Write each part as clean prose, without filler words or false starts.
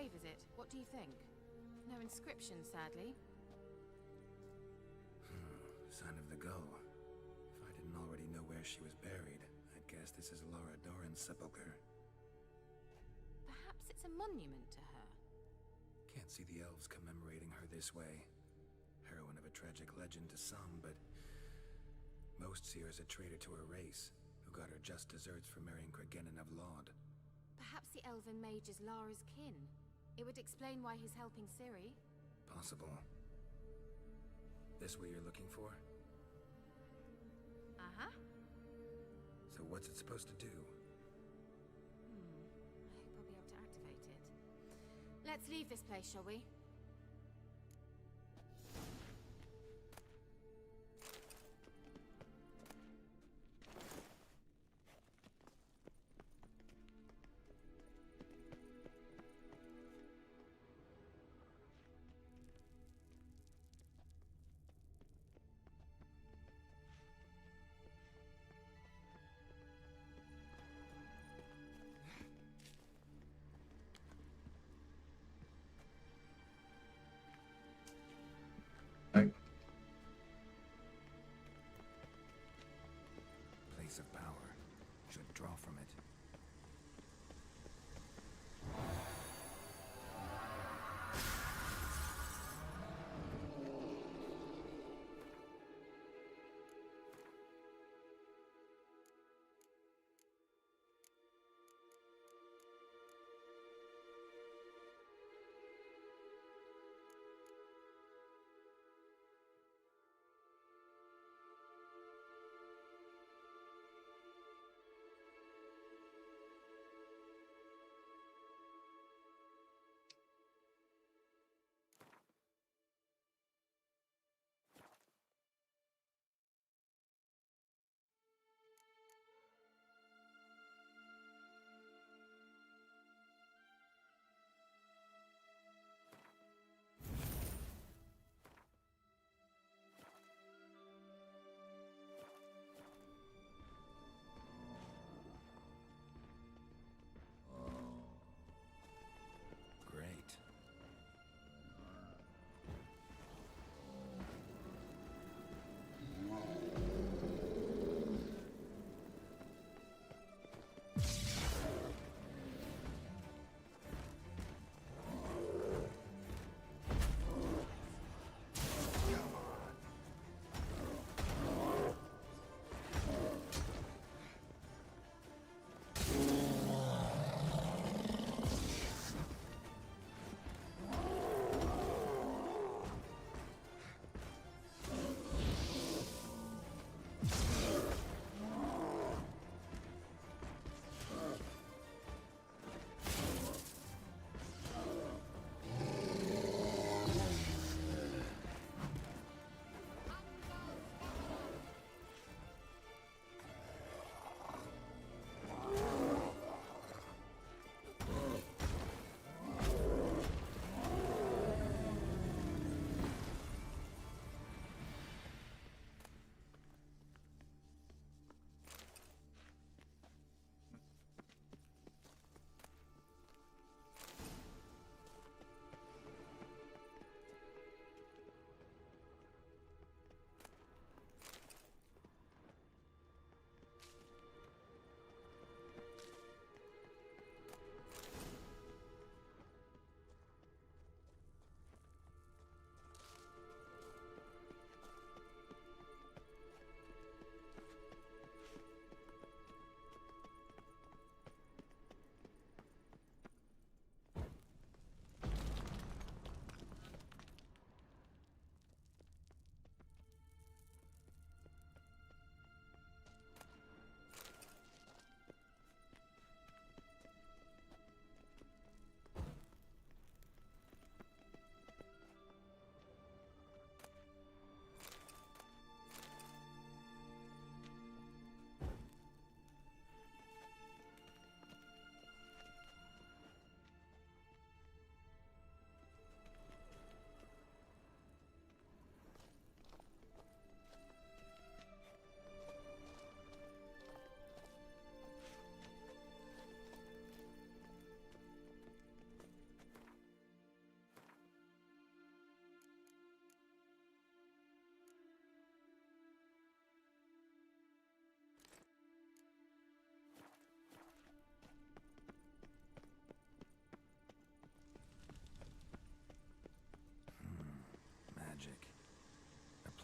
grave, is it? What do you think? No inscription, sadly. Sign of the Gull. If I didn't already know where she was buried, I'd guess this is Lara Dorren's sepulcher. Perhaps it's a monument to her. Can't see the elves commemorating her this way. Heroine of a tragic legend to some, but most see her as a traitor to her race, who got her just deserts for marrying Cregennan of Laud. Perhaps the elven mage is Lara's kin. It would explain why he's helping Ciri. Possible. This what you're looking for? Uh-huh. So what's it supposed to do? I hope I'll be able to activate it. Let's leave this place, shall we?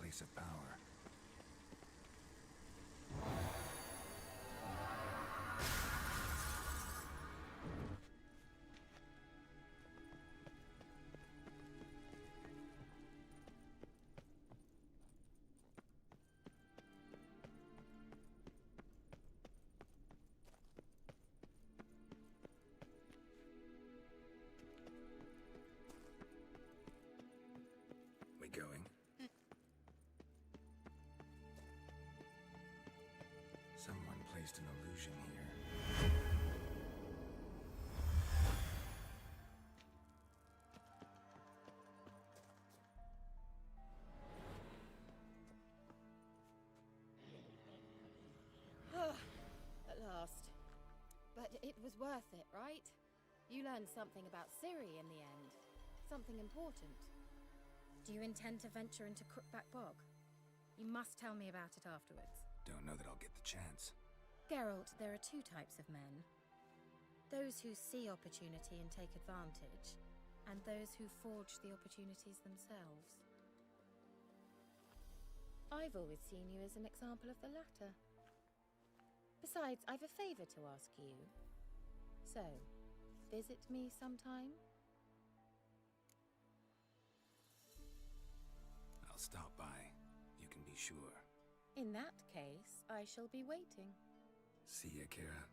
place of power. We going? Someone placed an illusion here. At last. But it was worth it, right? You learned something about Ciri in the end. Something important. Do you intend to venture into Crookback Bog? You must tell me about it afterwards. Don't know that I'll get the chance. Geralt, there are two types of men. Those who see opportunity and take advantage, and those who forge the opportunities themselves. I've always seen you as an example of the latter. Besides, I've a favor to ask you. So, visit me sometime? I'll stop by. You can be sure. In that case, I shall be waiting. See ya, Kira.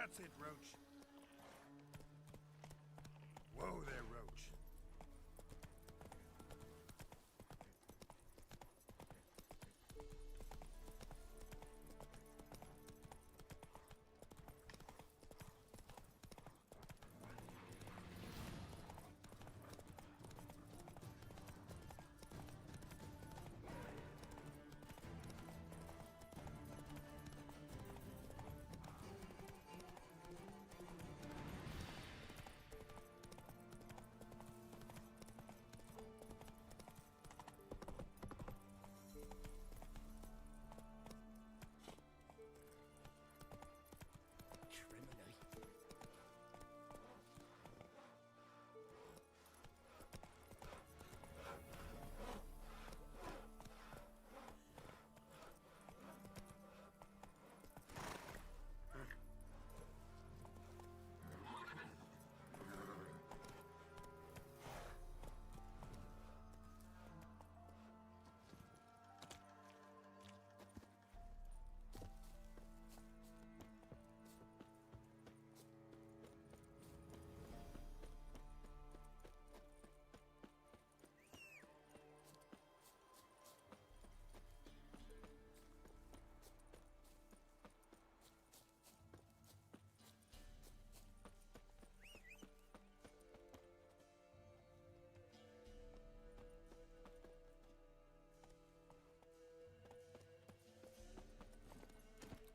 That's it, Roach. Whoa there, Roach.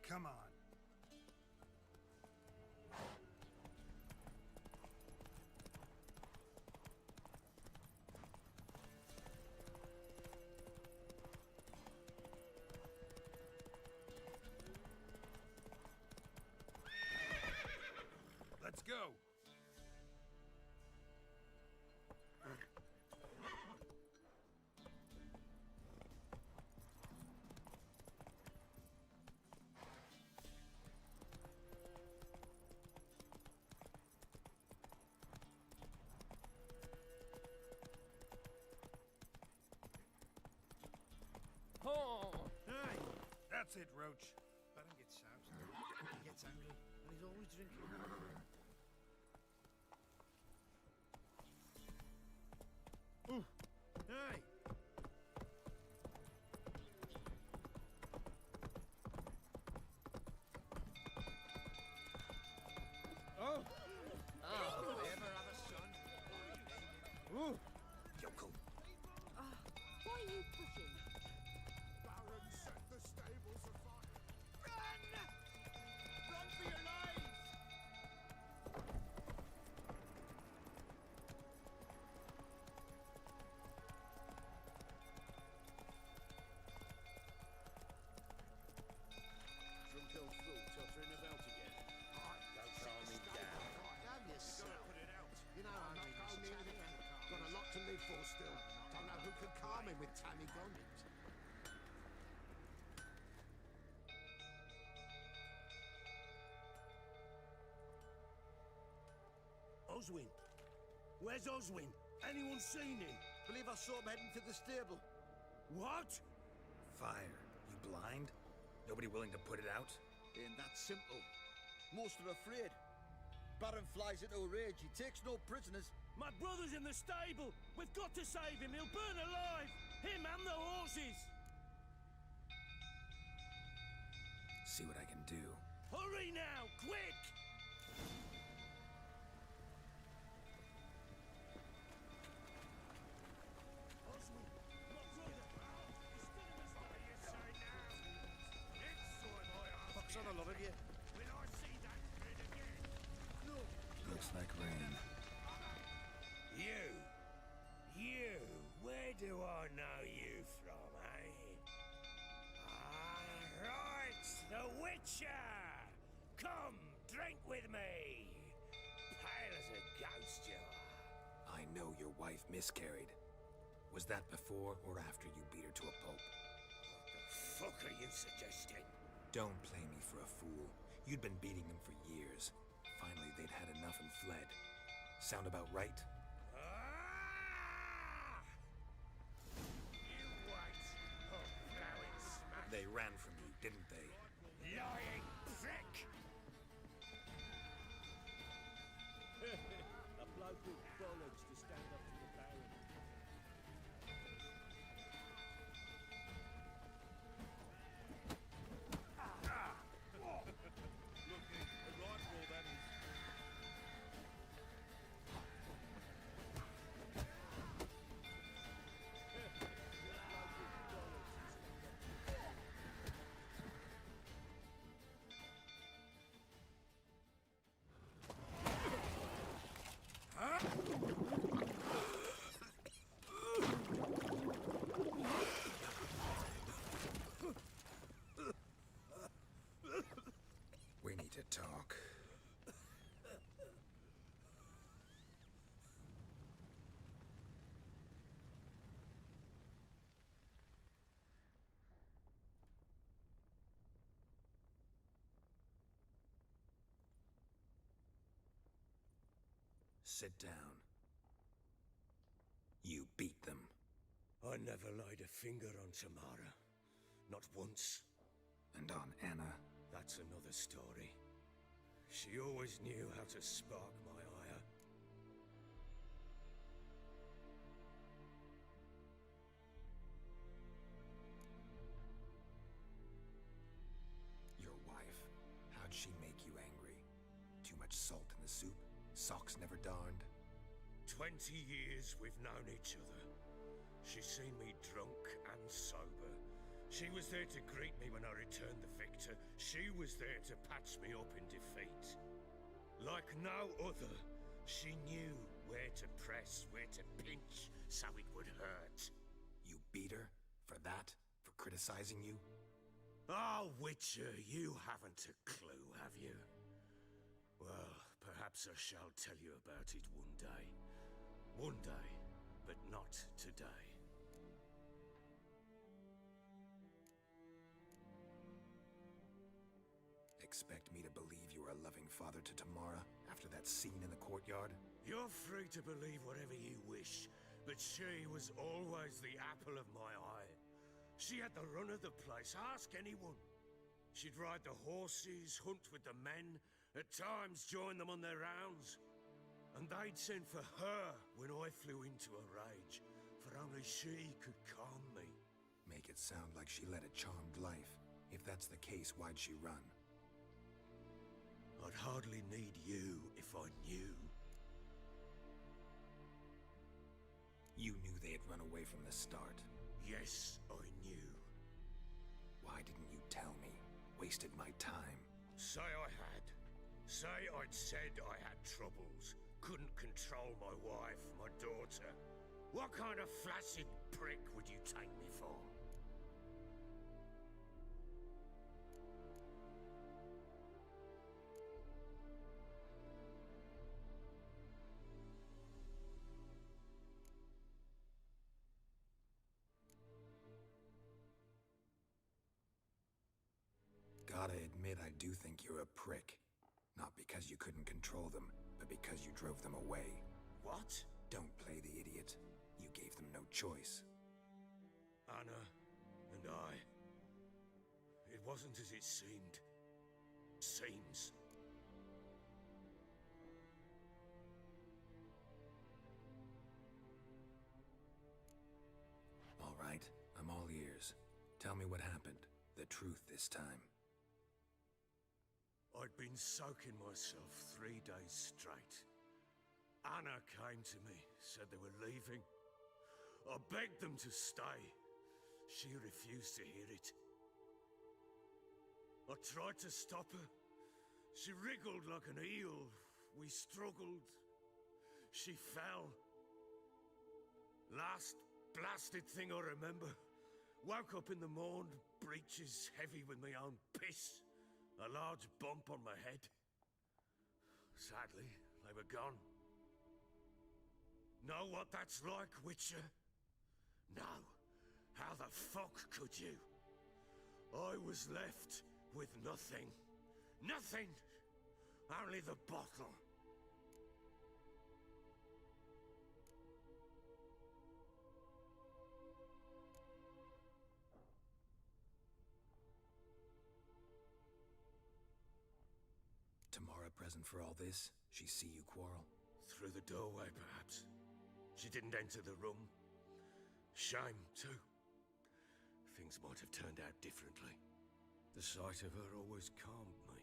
Come on. Let's go. Hey, that's it, Roach. Let him get soused. He gets angry, and he's always drinking. Ooh. Hey. Oh. They ever have a son? Ooh. Yokel. Why are you pushing? Baron set the stables afire. Run! Run for your lives! Drunk old fool tottering about again. Don't calm me down. Damn yourself. Put it out. You know I'm not going near the end. Got a lot to live for still. Don't know who can calm him with Tammy Gondit. Oswin. Where's Oswin? Anyone seen him? Believe I saw him heading to the stable. What? Fire. You blind? Nobody willing to put it out? Ain't that simple. Most are afraid. Baron flies into a rage. He takes no prisoners. My brother's in the stable. We've got to save him. He'll burn alive. Him and the horses. See what I can do. Hurry now, quick! Oswin, my brother. He's still in the stable. Pox on a lot of you. Will I see that kid again? Looks like rain. You, where do I know you from, eh? Ah, right, the Witcher! Come, drink with me! Pale as a ghost you are. I know your wife miscarried. Was that before or after you beat her to a pulp? What the fuck are you suggesting? Don't play me for a fool. You'd been beating them for years. Finally, they'd had enough and fled. Sound about right? Ah! You wait, oh blowing smack! They ran from you, didn't they? Lying prick! talk. Sit down. You beat them. I never laid a finger on Tamara. Not once. And on Anna? That's another story. She always knew how to spark my ire. Your wife. How'd she make you angry? Too much salt in the soup? Socks never darned? 20 years we've known each other. She's seen me drunk and sober. She was there to greet me when I returned the victor. She was there to patch me up in defeat. Like no other, she knew where to press, where to pinch, so it would hurt. You beat her? For that? For criticizing you? Oh, Witcher, you haven't a clue, have you? Well, perhaps I shall tell you about it one day. One day, but not today. Expect me to believe you were a loving father to Tamara after that scene in the courtyard? You're free to believe whatever you wish, but she was always the apple of my eye. She had the run of the place, ask anyone. She'd ride the horses, hunt with the men, at times join them on their rounds. And they'd send for her when I flew into a rage, for only she could calm me. Make it sound like she led a charmed life. If that's the case, why'd she run? I'd hardly need you if I knew. You knew they had run away from the start. Yes, I knew. Why didn't you tell me? Wasted my time. Say I had. Say I'd said I had troubles. Couldn't control my wife, my daughter. What kind of flaccid prick would you take me for? Gotta admit, I do think you're a prick. Not because you couldn't control them, but because you drove them away. What? Don't play the idiot. You gave them no choice. Anna and I. It wasn't as it seemed. Seems. All right, I'm all ears. Tell me what happened. The truth this time. I'd been soaking myself 3 days straight. Anna came to me, said they were leaving. I begged them to stay. She refused to hear it. I tried to stop her. She wriggled like an eel. We struggled. She fell. Last blasted thing I remember. Woke up in the morn, breeches heavy with my own piss. A large bump on my head. Sadly, they were gone. Know what that's like, Witcher? No. How the fuck could you? I was left with nothing. Nothing! Only the bottle. Tamara present for all this? She see you quarrel? Through the doorway, perhaps. She didn't enter the room. Shame, too. Things might have turned out differently. The sight of her always calmed me.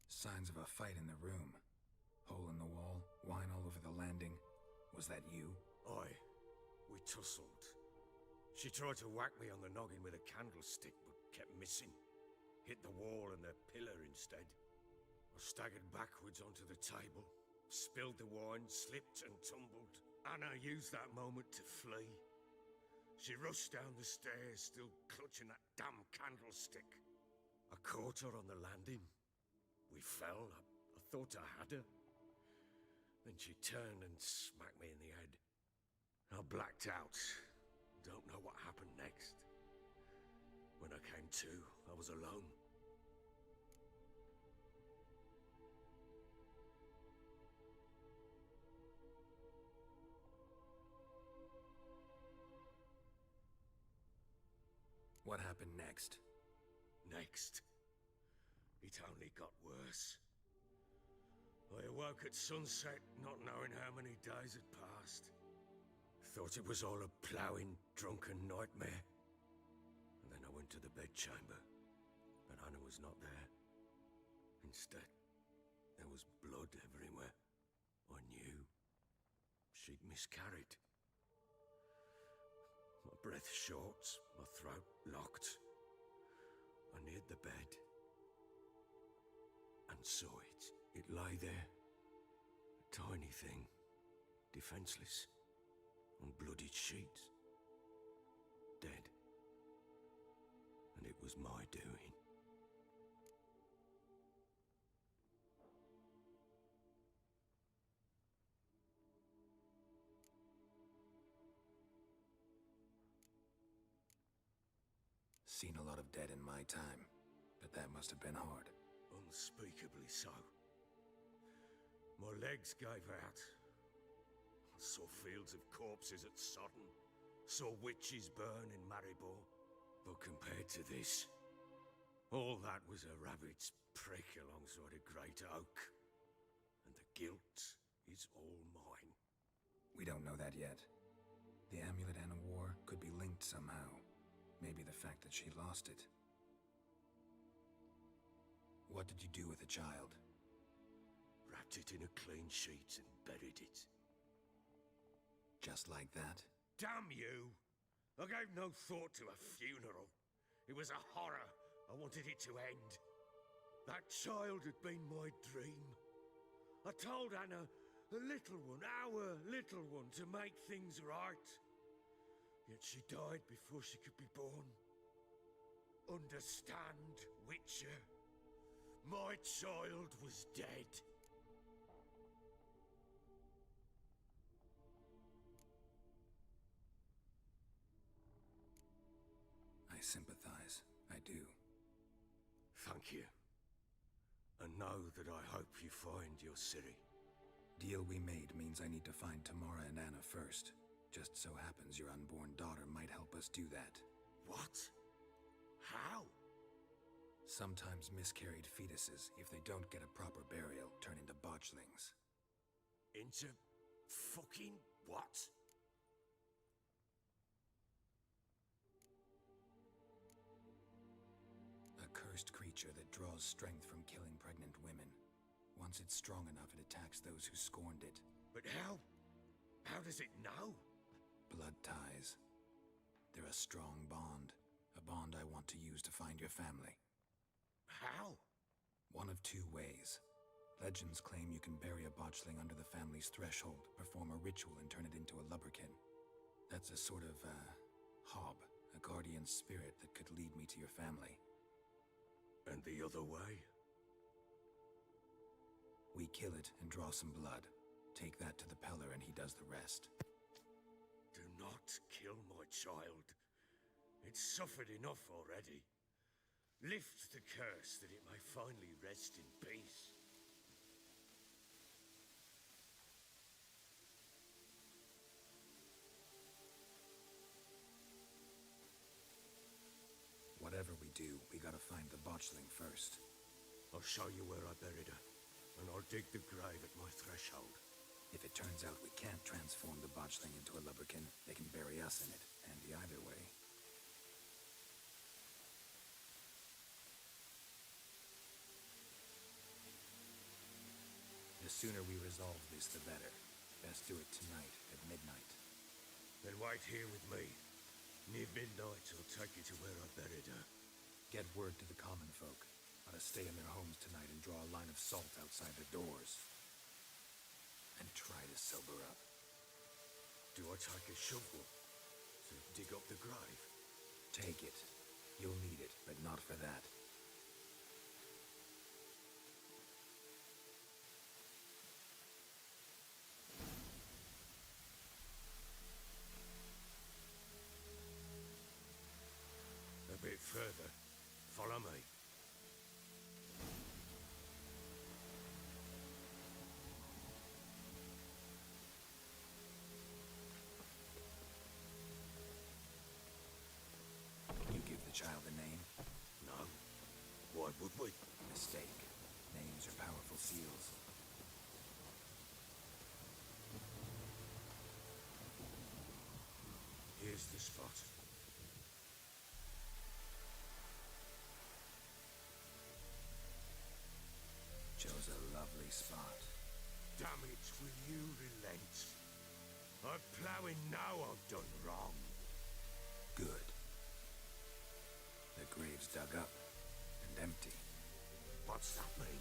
Signs of a fight in the room. Hole in the wall, wine all over the landing. Was that you? Aye. We tussled. She tried to whack me on the noggin with a candlestick, but kept missing. Hit the wall and the pillar instead. I staggered backwards onto the table, spilled the wine, slipped and tumbled. Anna used that moment to flee. She rushed down the stairs, still clutching that damn candlestick. I caught her on the landing. We fell. I thought I had her. Then she turned and smacked me in the head. I blacked out. Don't know what happened next. When I came to, I was alone. What happened next? Next, it only got worse. I awoke at sunset, not knowing how many days had passed. Thought it was all a ploughing, drunken nightmare. And then I went to the bedchamber, but Anna was not there. Instead, there was blood everywhere. I knew she'd miscarried. My breath short, my throat locked. I neared the bed and saw it. It lay there, a tiny thing, defenseless, on bloodied sheets, dead. And it was my doing. Seen a lot of dead in my time, but that must have been hard. Unspeakably so. My legs gave out. I saw fields of corpses at Sodden. Saw witches burn in Maribor. But compared to this, all that was a rabbit's prick alongside a great oak. And the guilt is all mine. We don't know that yet. The amulet Anna wore could be linked somehow. Maybe the fact that she lost it. What did you do with the child? Wrapped it in a clean sheet and buried it. Just like that? Damn you! I gave no thought to a funeral. It was a horror. I wanted it to end. That child had been my dream. I told Anna, the little one, our little one, to make things right. Yet she died before she could be born. Understand, Witcher? My child was dead. I sympathize. I do. Thank you. And know that I hope you find your Ciri. Deal we made means I need to find Tamara and Anna first. Just so happens your unborn daughter might help us do that. What? How? Sometimes miscarried fetuses, if they don't get a proper burial, turn into botchlings. Into fucking what? A cursed creature that draws strength from killing pregnant women. Once it's strong enough, it attacks those who scorned it. But how? How does it know? Blood ties. They're a strong bond. A bond I want to use to find your family. How? One of two ways. Legends claim you can bury a botchling under the family's threshold, perform a ritual, and turn it into a lubberkin. That's a sort of, hob, a guardian spirit that could lead me to your family. And the other way? We kill it and draw some blood. Take that to the Peller and he does the rest. Do not kill my child. It's suffered enough already. Lift the curse that it may finally rest in peace. Whatever we do, we gotta find the botchling first. I'll show you where I buried her, and I'll dig the grave at my threshold. If it turns out we can't transform the botchling into a lubberkin, they can bury us in it. Handy either way. The sooner we resolve this, the better. Best do it tonight, at midnight. Then wait here with me. Near midnight, I'll take you to where I buried her. Get word to the common folk. Gotta stay in their homes tonight and draw a line of salt outside their doors. And try to sober up. Do I take a shovel to dig up the Take it. You'll need it, but not for that. A bit further. Follow me. You give the child a name? No. Why would we? Mistake. Names are powerful seals. Here's the spot. Chose a lovely spot. Damn it, will you relent? I'm ploughing now I've done wrong. Good. The grave's dug up and empty. What's that mean?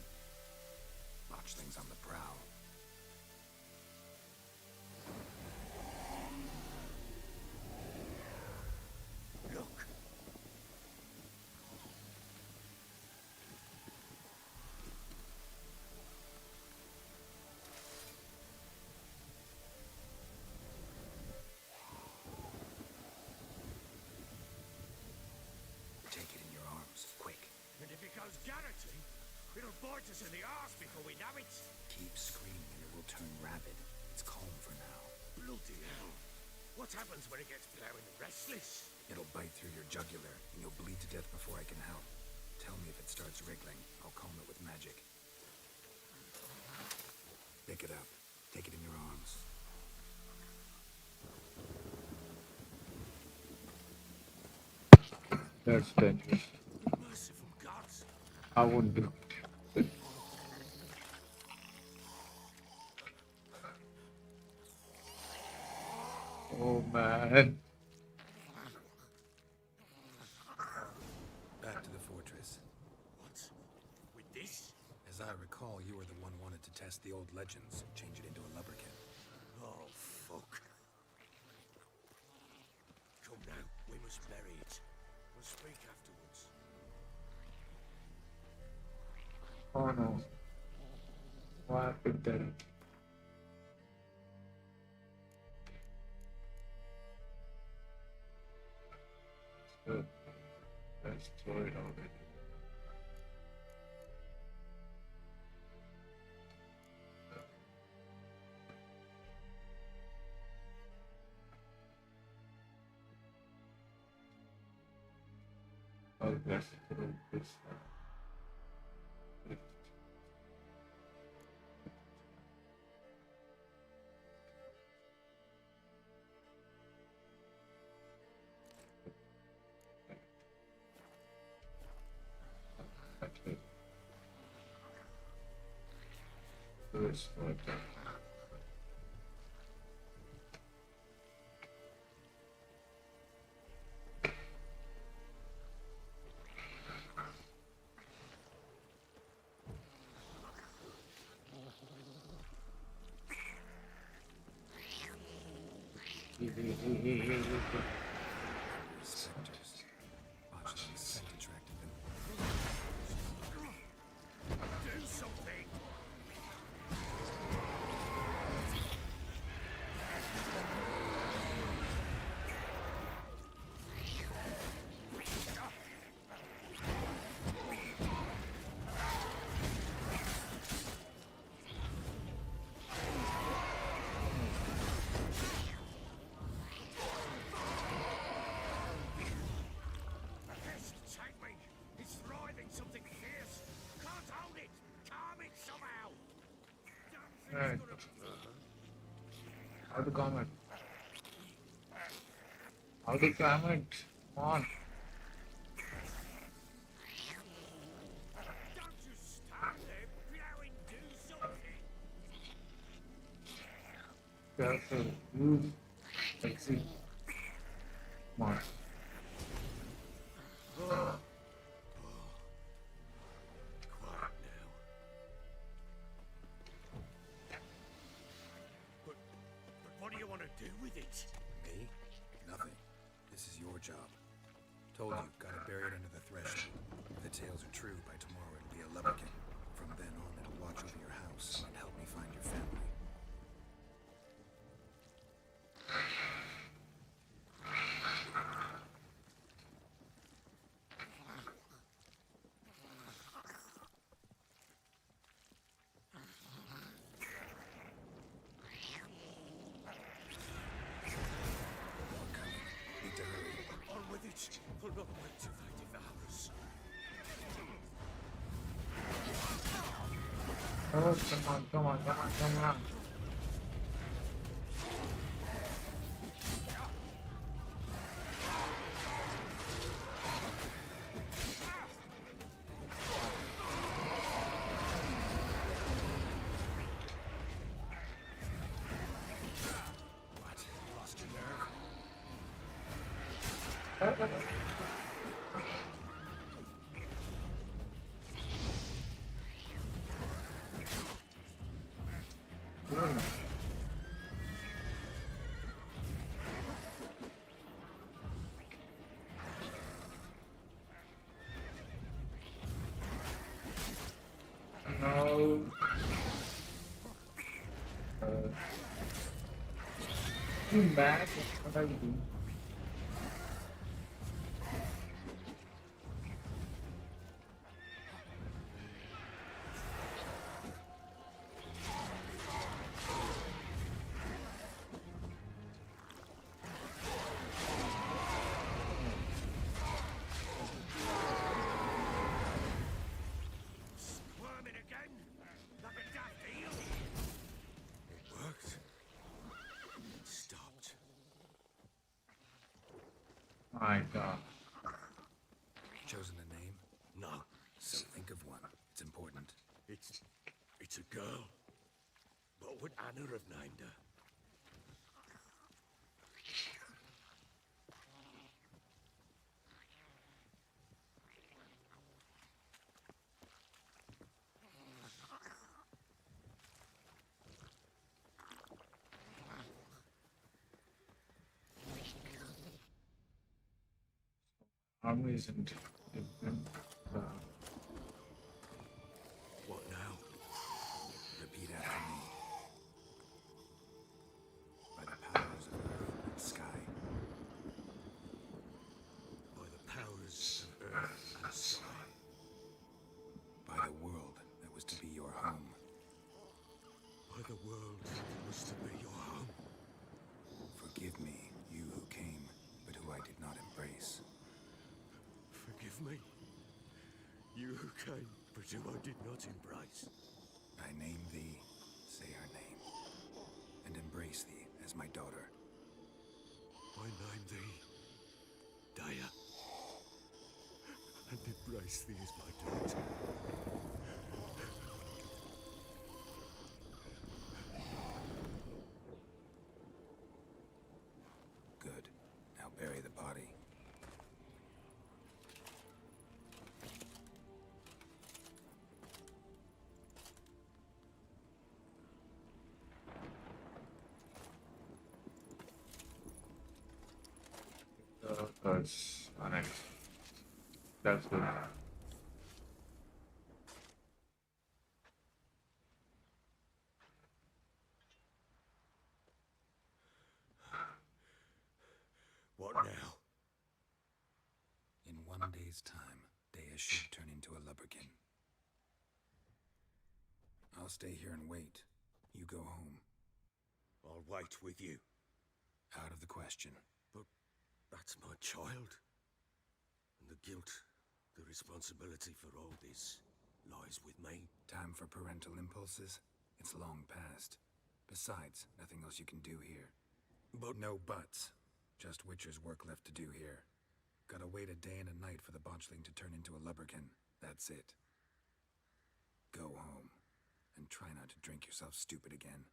Watchlings on the prowl. Look. Take it in your arms, quick. And if it goes Garrity, it'll bite us in the arse before we know it. Keep screaming and it will turn rabid. It's calm for now. Bloody hell. What happens when it gets plowing restless? It'll bite through your jugular, and you'll bleed to death before I can help. Tell me if it starts wriggling. I'll calm it with magic. Pick it up. Take it in your arms. That's dangerous. Merciful gods. I wouldn't do it. Oh man. Back to the fortress. What? With this? As I recall, you were the one wanted to test the old legends, change it into a lubberkin. Oh, fuck. Come now, we must bury it. We'll speak afterwards. Oh no. What happened then? So, let's throw it already. Oh, let's throw this now. Okay. So it's not done. Spectres. Watchlings scent attracted them. Do something! Take me! It's writhing something fierce! Can't hold it! Calm it somehow! Damn Right. thing's gonna... How to calm it? How to calm it? Come on. Don't just stand there, plowing, do something! Careful. Move. Exit. Come on. Quiet now. But what do you want to do with it? Me? Nothing. This is your job. Told you, gotta bury it under the threshold. If the tales are true, by tomorrow it'll be a lubberkin. From then on, it'll watch over your house and help me find your family. More coming. Need to hurry. On with it. We'll not wait till they devour us. Oh, come on. What? Lost your nerve? No. You mad? What are you doing? Squirming again? Like a daft eel? It worked. It stopped. My God. Chosen a name? No, So think of one. It's important. it's a girl. What would Anna have named her? Armor isn't different. What now? Repeat after me. By the powers of earth and sky. By the powers of earth and sky. By the world that was to be your home. By the world that was to be your home. Forgive me, you who came, but who I did not embrace. Forgive me. You who came, but who I did not embrace. I name thee, say her name, and embrace thee as my daughter. I name thee Daya, and embrace thee as my daughter. Good. Now bury the body. That's next. That's good. What now? In 1 day's time, Dea should turn into a lubberkin. I'll stay here and wait. You go home. I'll wait with you. Out of the question. That's my child. And the guilt, the responsibility for all this lies with me. Time for parental impulses? It's long past. Besides, nothing else you can do here. But No buts. Just Witcher's work left to do here. Gotta wait a day and a night for the botchling to turn into a lubberkin. That's it. Go home. And try not to drink yourself stupid again.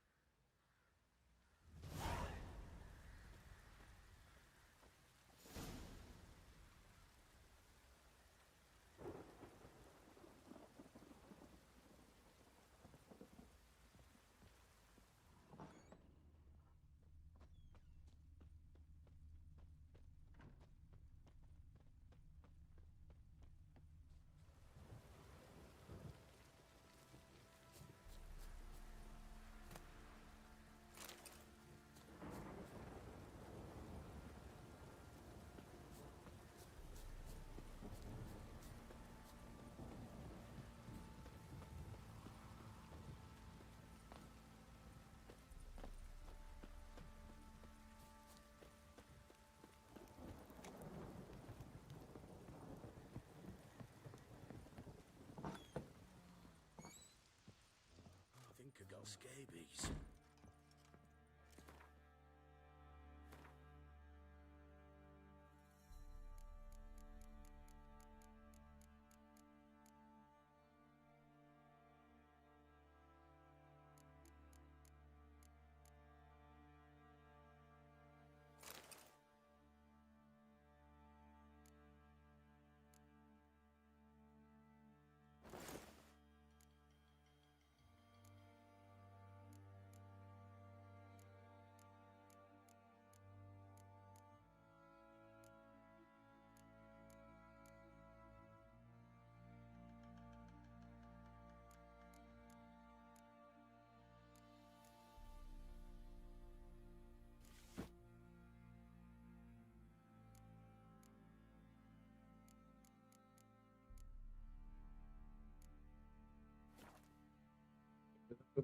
scabies.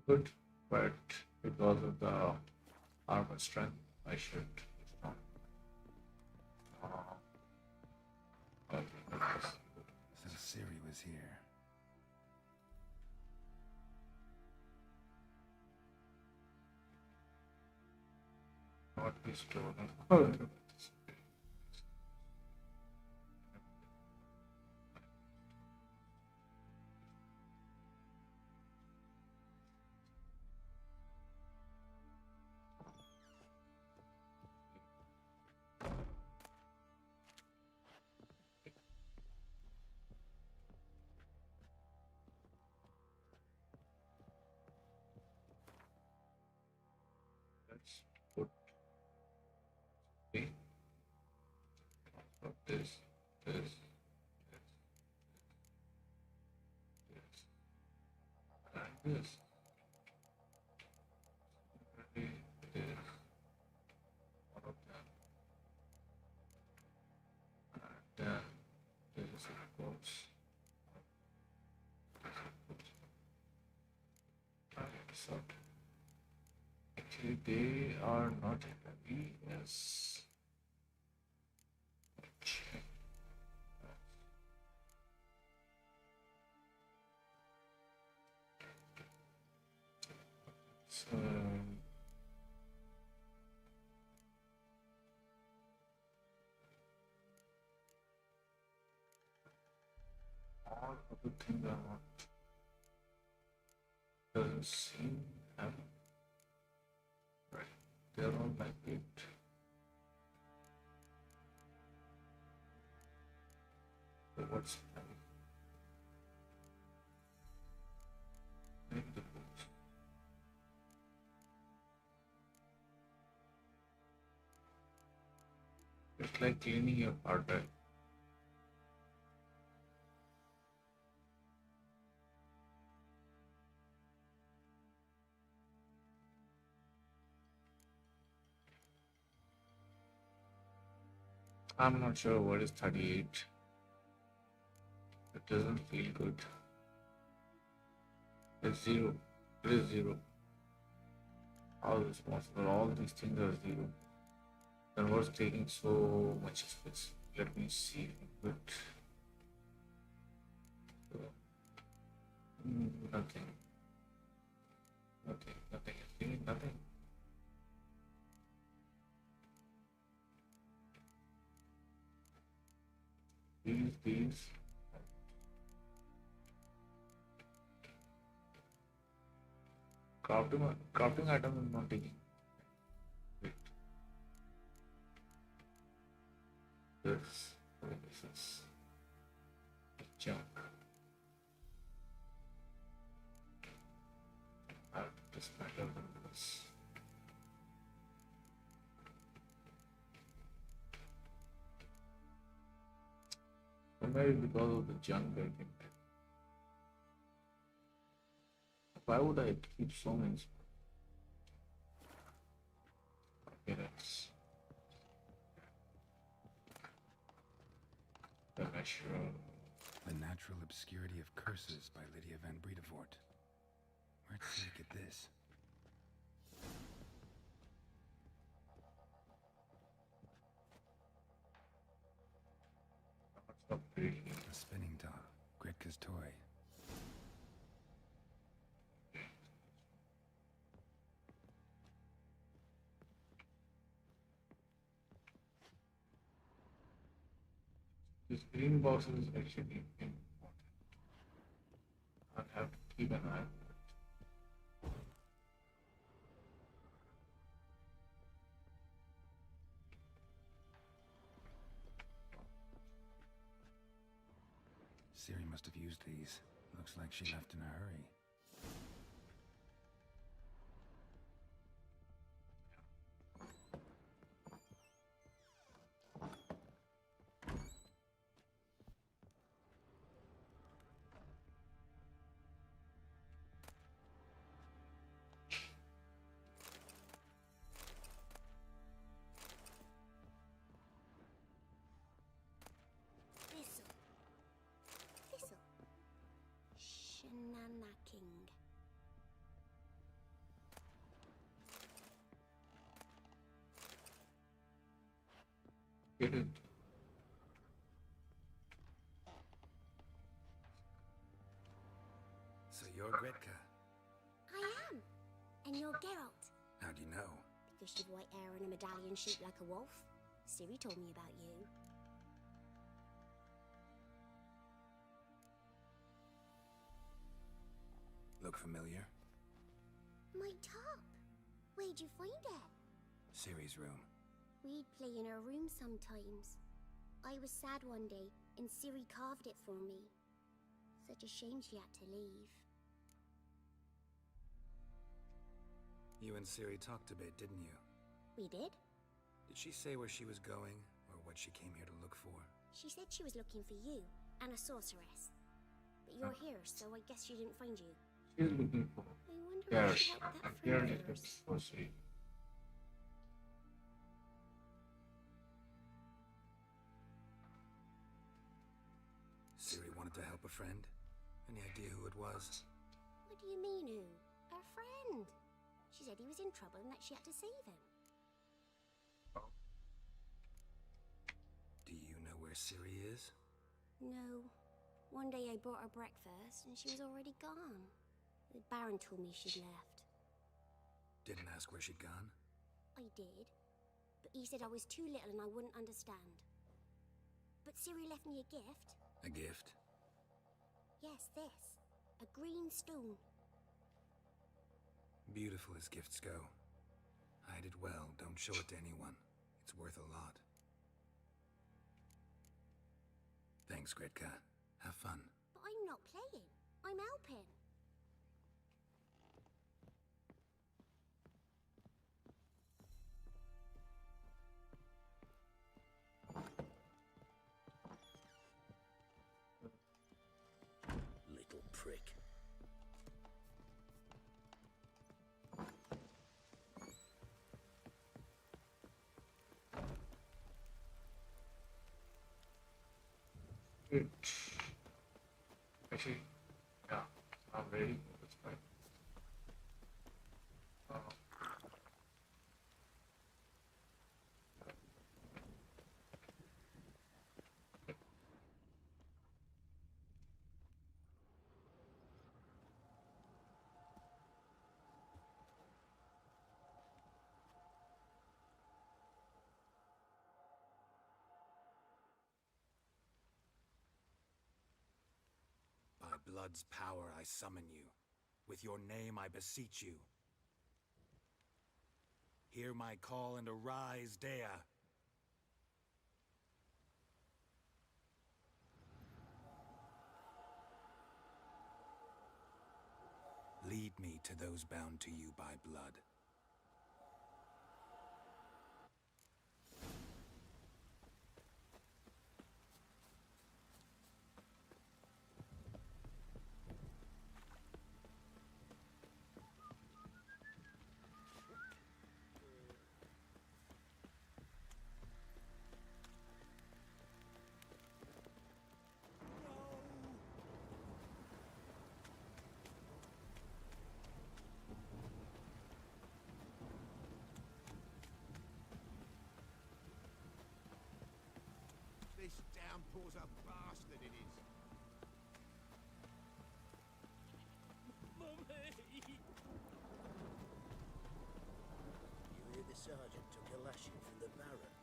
Good, but because of the armor strength, I should. Uh, okay, So Ciri was here. not be stolen. Oh, let's put this, this, and this. Similarly, this, all of them, and then this equals. So actually they are not heavy as much. So all of the things I want doesn't seem heavy. Right. They're all like it. So what's heavy? Maybe the boots. It's like cleaning your hard drive. I'm not sure what is 38. It doesn't feel good. It's 0. It is 0. How is it possible? All these things are 0. Then what's taking so much space? Let me see. But nothing. Nothing. Nothing. It's giving nothing. These. Crafting item is not taking. Wait. This is junk. I have to dismantle this. Or maybe because of the junk I think. Why would I keep so many? Okay, that's the measure. The Natural Obscurity of Curses by Lydia van Bredevoort. Where'd Ciri get this? Upgrading. A spinning top. Gretka's toy. This green box is actually important. I'll have to keep an eye on it. Ciri must have used these. Looks like she left in a hurry. Thistle. Thistle. Shenanaking. Get it. So you're Gretka. I am. And you're Geralt. How do you know? Because you've white hair and a medallion shaped like a wolf. Ciri told me about you. Look familiar? My top. Where'd you find it? Ciri's room. We'd play in her room sometimes. I was sad one day, and Ciri carved it for me. Such a shame she had to leave. You and Ciri talked a bit, didn't you? We did? Did she say where she was going, or what she came here to look for? She said she was looking for you, and a sorceress. But you're here, so I guess she didn't find you. She's looking for I wonder if Garrett, she helped that and friend Garrett of is looking hers. for Ciri. Ciri wanted to help a friend? Any idea who it was? What do you mean, who? Her friend. She said he was in trouble and that she had to save him. Do you know where Ciri is? No. One day I brought her breakfast and she was already gone. The Baron told me she'd left. Didn't ask where she'd gone? I did. But he said I was too little and I wouldn't understand. But Ciri left me a gift. A gift? Yes, this. A green stone. Beautiful as gifts go. Hide it well, don't show it to anyone. It's worth a lot. Thanks, Gretka. Have fun. But I'm not playing. I'm helping. Little prick. Good. Actually, yeah, I'm ready. That's fine. By blood's power I summon you. With your name I beseech you. Hear my call and arise, Dea. Lead me to those bound to you by blood. This downpour's a bastard, it is. You hear the sergeant took a lashing from the Baron?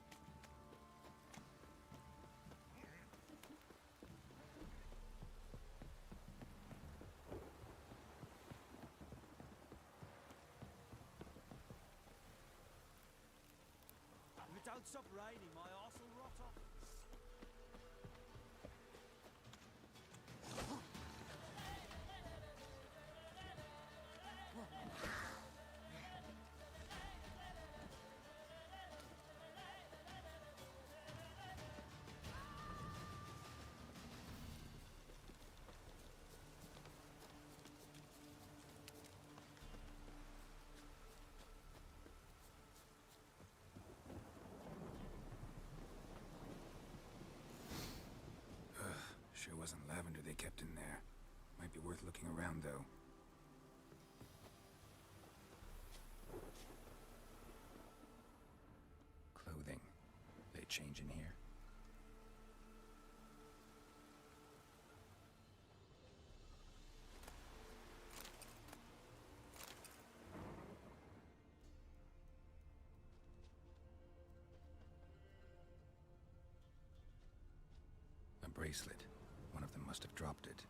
it stop raining, my arse will rot off. Sure wasn't lavender they kept in there. Might be worth looking around, though. Clothing. They change in here? A bracelet. One of them must have dropped it.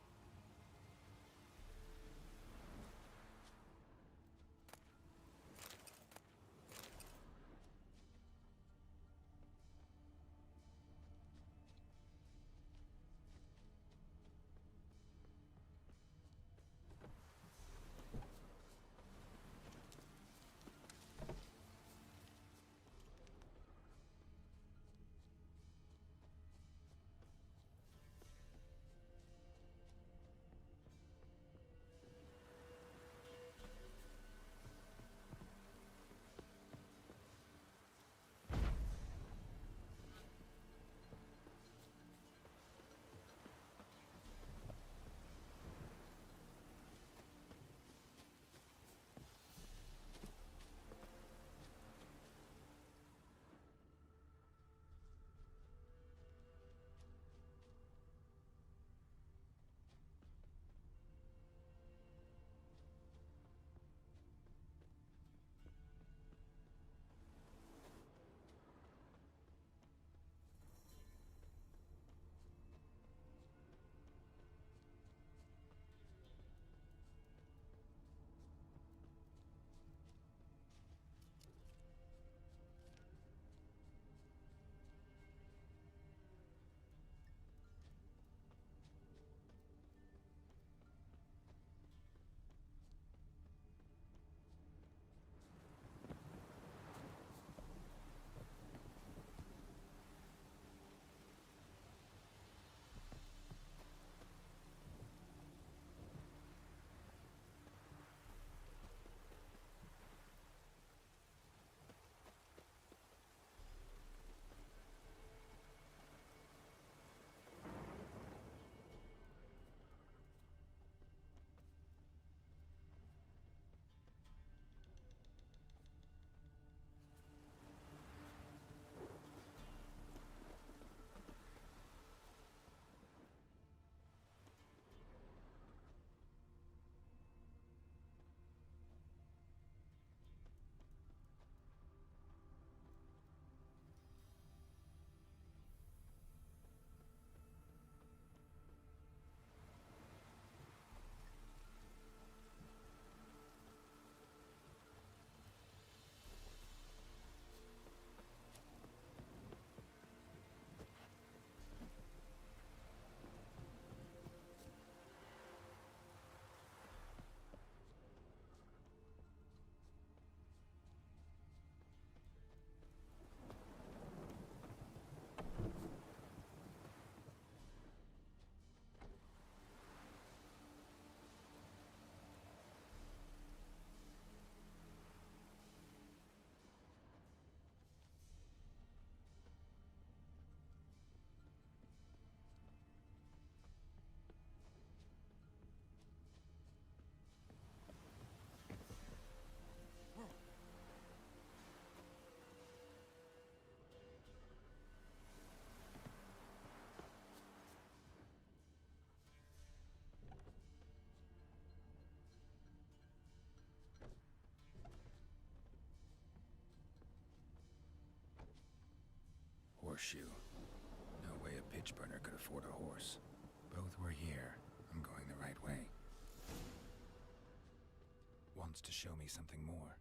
Horseshoe. No way a pitch burner could afford a horse. Both were here. I'm going the right way. Wants to show me something more.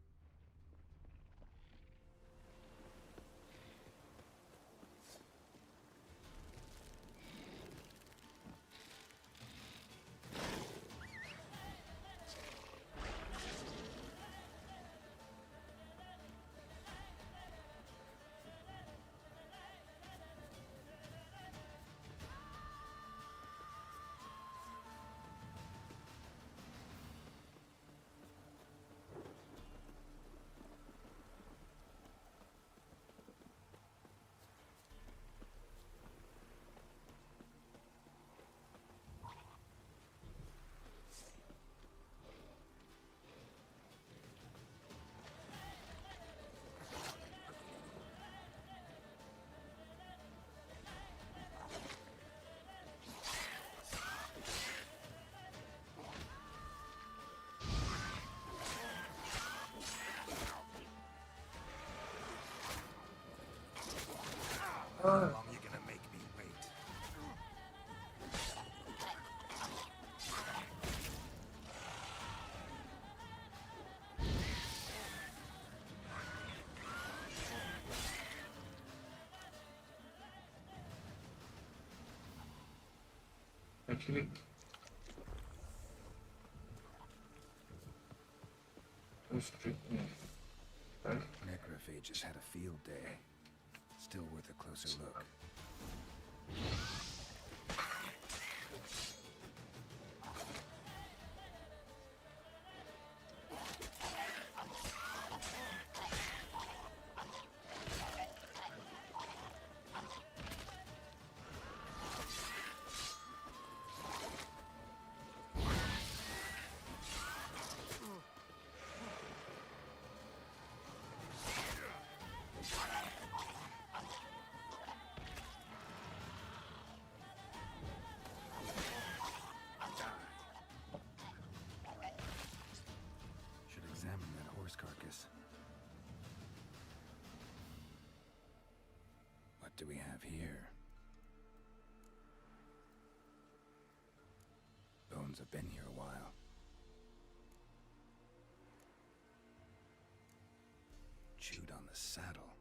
How long you gonna make me wait? Actually, who's tricking me? Right? Necrophages had a field day. Still worth a closer look. Should examine that horse carcass. What do we have here? Bones have been here a while. Chewed on the saddle.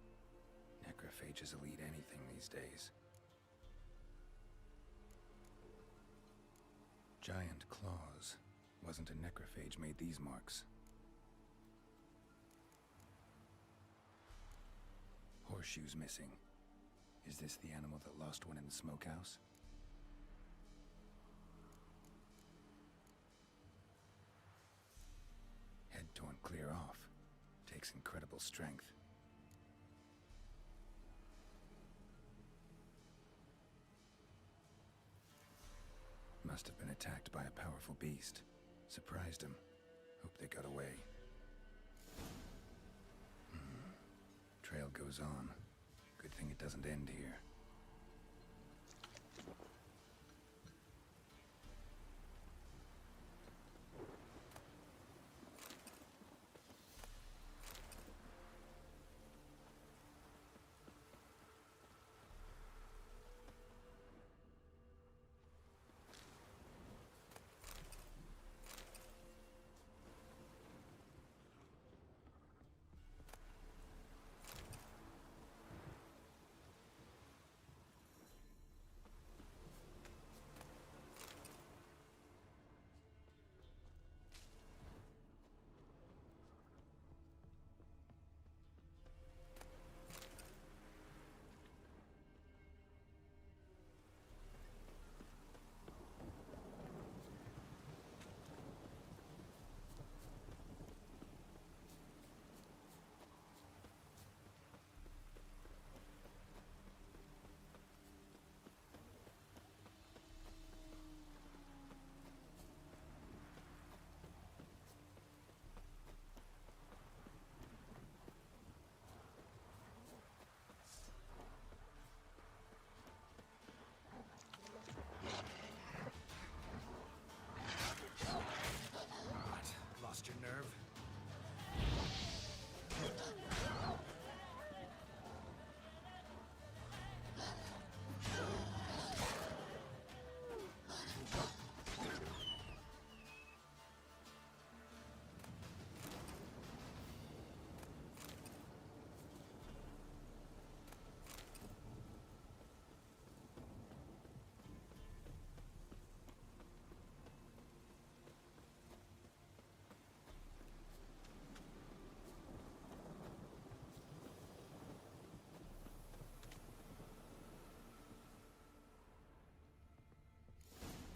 Necrophages will eat anything these days. Giant claws. Wasn't a necrophage made these marks. Horseshoes missing. Is this the animal that lost one in the smokehouse? Head torn clear off. Takes incredible strength. Must have been attacked by a powerful beast. Surprised him. Hope they got away. Trail goes on. Good thing it doesn't end here. Lost your nerve?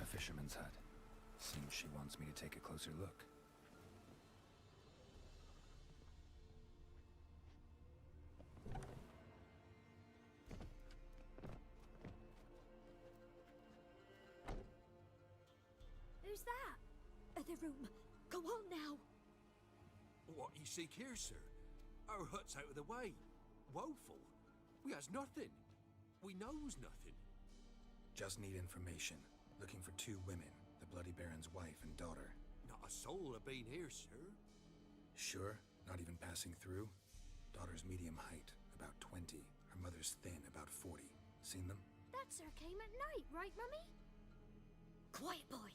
Fisherman's hut. Seems she wants me to take a closer look. Who's that? The room. Go on now. What you seek here, sir? Our hut's out of the way. Woeful. We has nothing. We knows nothing. Just need information. Looking for two women, the Bloody Baron's wife and daughter. Not a soul have been here, sir. Sure? Not even passing through? Daughter's medium height, about 20. Her mother's thin, about 40. Seen them? That sir came at night, right, Mummy? Quiet, boy.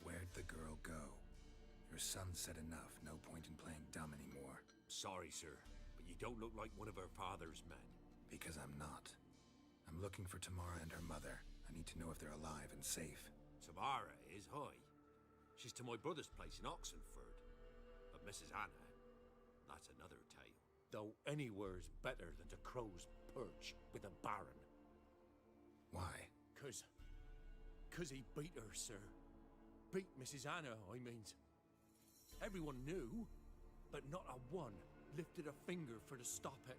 Where'd the girl go? Your son said enough. No point in playing dumb anymore. Sorry, sir, but you don't look like one of her father's men. Because I'm not. I'm looking for Tamara and her mother. I need to know if they're alive and safe. Tamara is, hi. She's to my brother's place in Oxenford. But Mrs. Anna, that's another tale. Though anywhere's better than to Crow's Perch with a baron. Why? Cause he beat her, sir. Beat Mrs. Anna, I means. Everyone knew, but not a one lifted a finger for to stop it.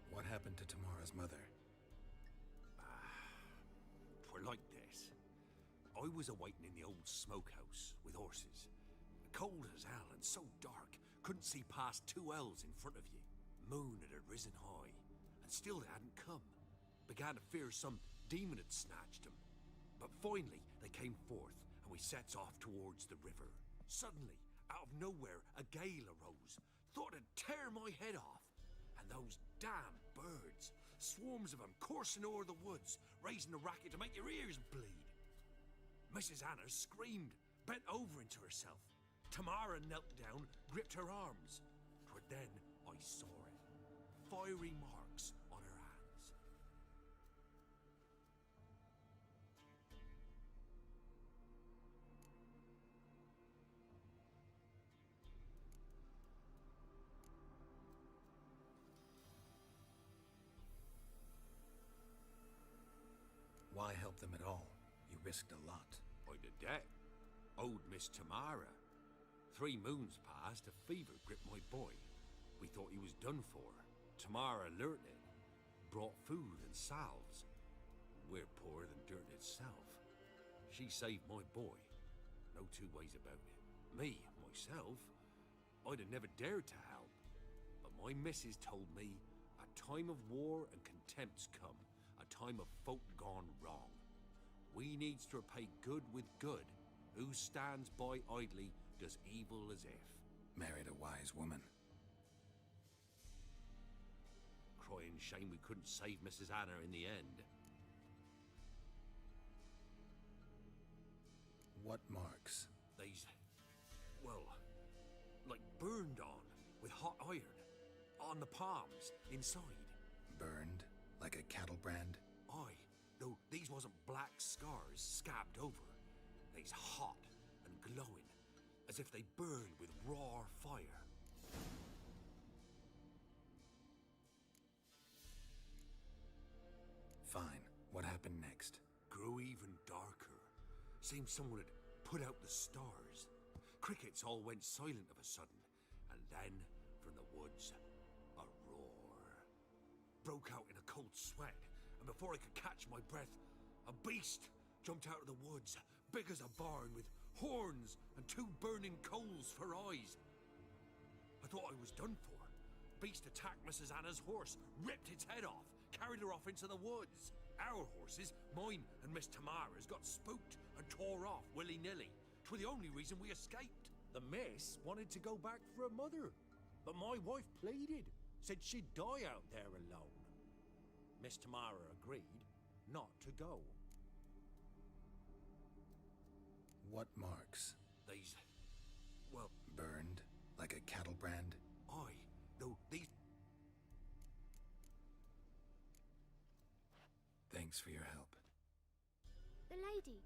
What happened to Tamara's mother? Twere like this. I was awaiting in the old smokehouse with horses. Cold as hell and so dark, couldn't see past 2 ells in front of you. Moon had risen high, and still they hadn't come. Began to fear some demon had snatched them. But finally, they came forth, and we sets off towards the river. Suddenly, out of nowhere, a gale arose. Thought it'd tear my head off. And those damn birds, swarms of them coursing o'er the woods, raising a racket to make your ears bleed. Mrs. Anna screamed, bent over into herself. Tamara knelt down, gripped her arms. 'Twere then I saw it. Fiery marks on her hands. Why help them at all? You risked a lot. I'd a debt. Owed Miss Tamara. 3 moons passed, a fever gripped my boy. We thought he was done for. Tamara learnt it. Brought food and salves. We're poorer than dirt itself. She saved my boy. No 2 ways about it. Me, myself, I'd have never dared to help. But my missus told me a time of war and contempt's come. A time of folk gone wrong. We needs to repay good with good. Who stands by idly does evil as if. Married a wise woman. Crying shame we couldn't save Mrs. Anna in the end. What marks? They's, well, like burned on with hot iron. On the palms, inside. Burned? Like a cattle brand? Aye, though these wasn't black scars scabbed over. They's hot and glowing, as if they burned with raw fire. Fine. What happened next? Grew even darker. Seemed someone had put out the stars. Crickets all went silent of a sudden, and then, from the woods, a roar. Broke out in a cold sweat, and before I could catch my breath, a beast jumped out of the woods, big as a barn, with horns and 2 burning coals for eyes. I thought I was done for. Beast attacked Mrs. Anna's horse, ripped its head off, carried her off into the woods. Our horses, mine and Miss Tamara's, got spooked and tore off willy-nilly. 'Twere the only reason we escaped. The miss wanted to go back for her mother, but my wife pleaded, said she'd die out there alone. Miss Tamara agreed not to go. What marks? These, well, Burned? Like a cattle brand? aye, though these... Thanks for your help. The lady.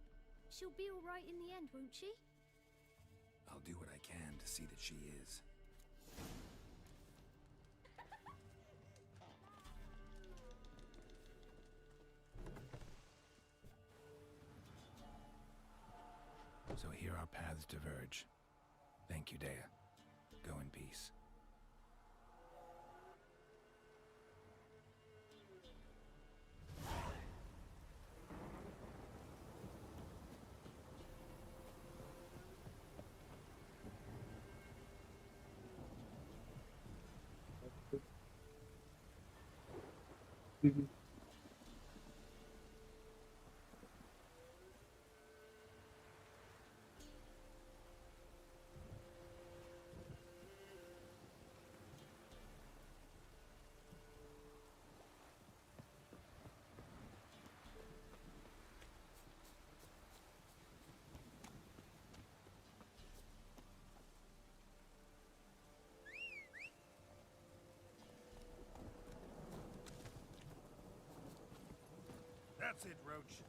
She'll be all right in the end, won't she? I'll do what I can to see that she is. So here our paths diverge. Thank you, Dea. Go in peace. That's it, Roach.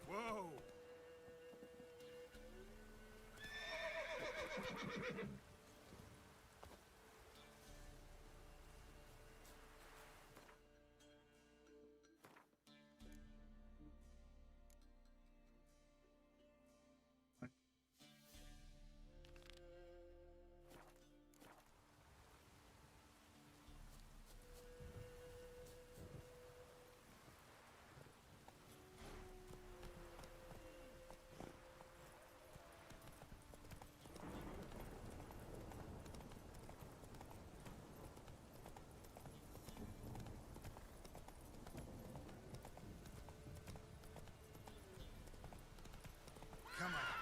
Whoa! Come on.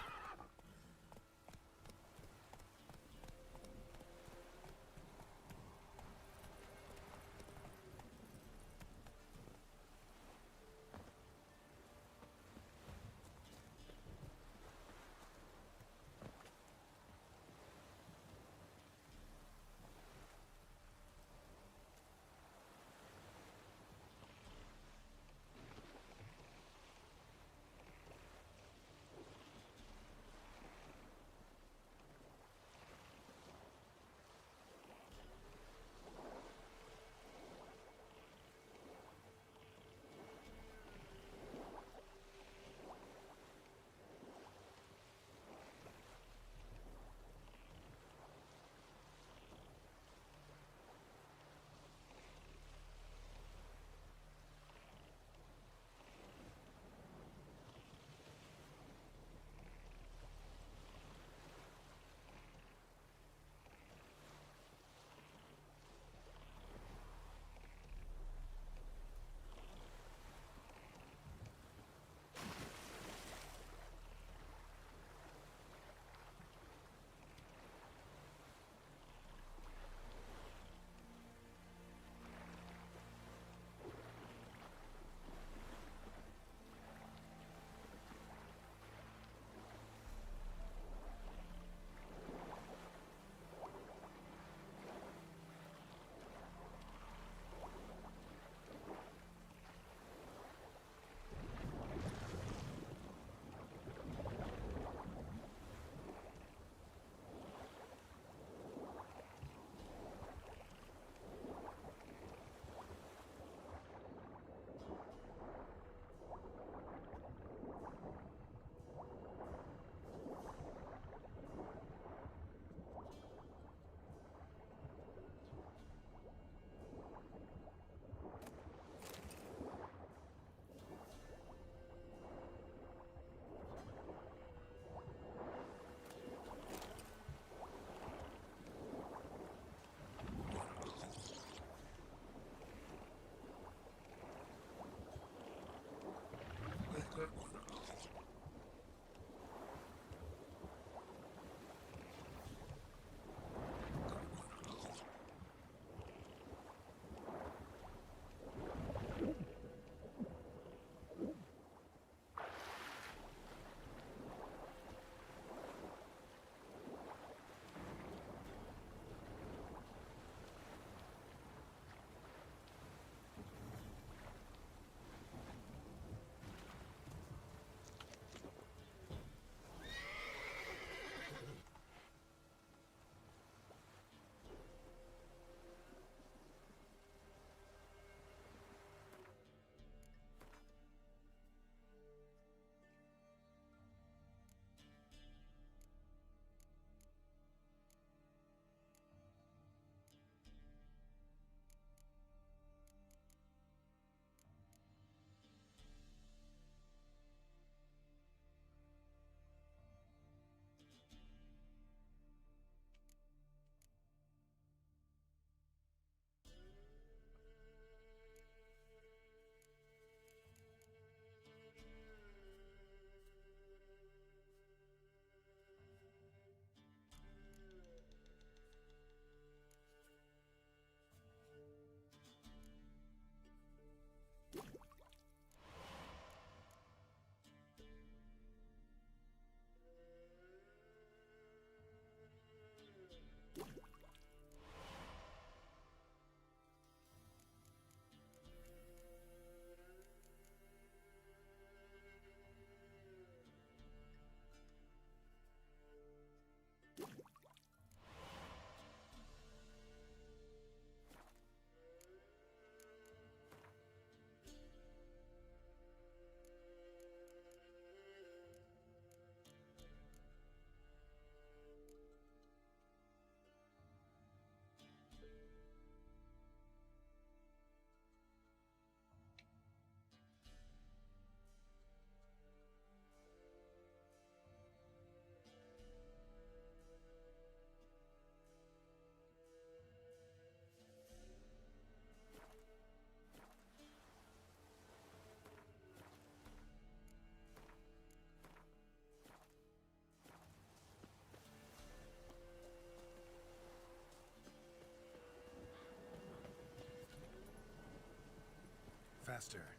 faster.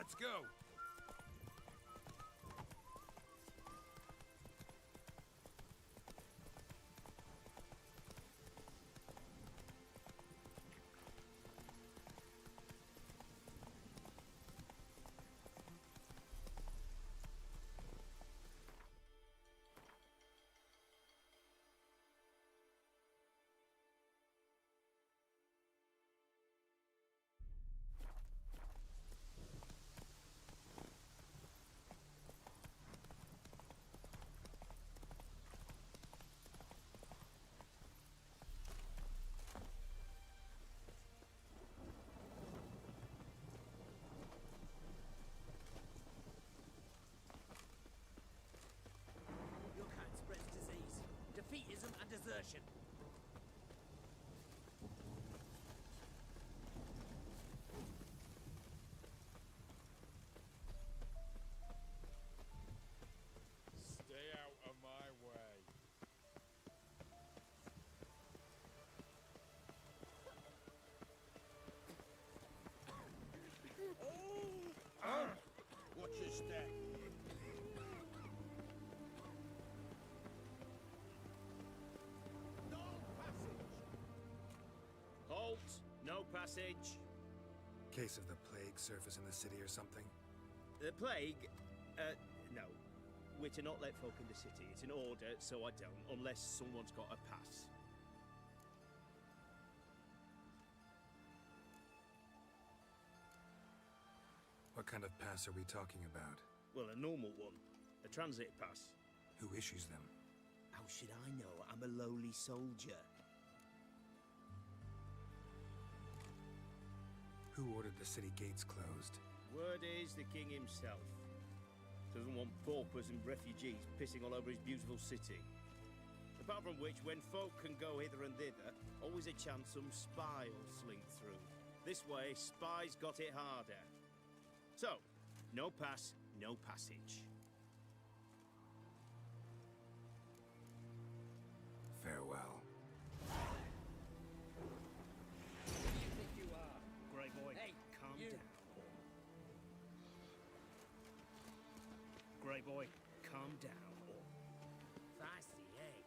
Let's go. Your kind spreads disease, defeatism, and desertion. Stay out of my way. Watch your step. No passage! Halt! No passage. Case of the plague surface in the city or something? The plague? No. We're to not let folk in the city. It's an order, so I don't, unless someone's got a pass. What kind of pass are we talking about? Well, a normal one. A transit pass. Who issues them? How should I know? I'm a lowly soldier. Who ordered the city gates closed? Word is the king himself. Doesn't want paupers and refugees pissing all over his beautiful city. Apart from which, when folk can go hither and thither, always a chance some spy will slink through. This way, spies got it harder. So, no pass, no passage. Farewell. Who do you think you are, Grey Boy? Hey, calm down. Grey Boy, calm down. Feisty, eh?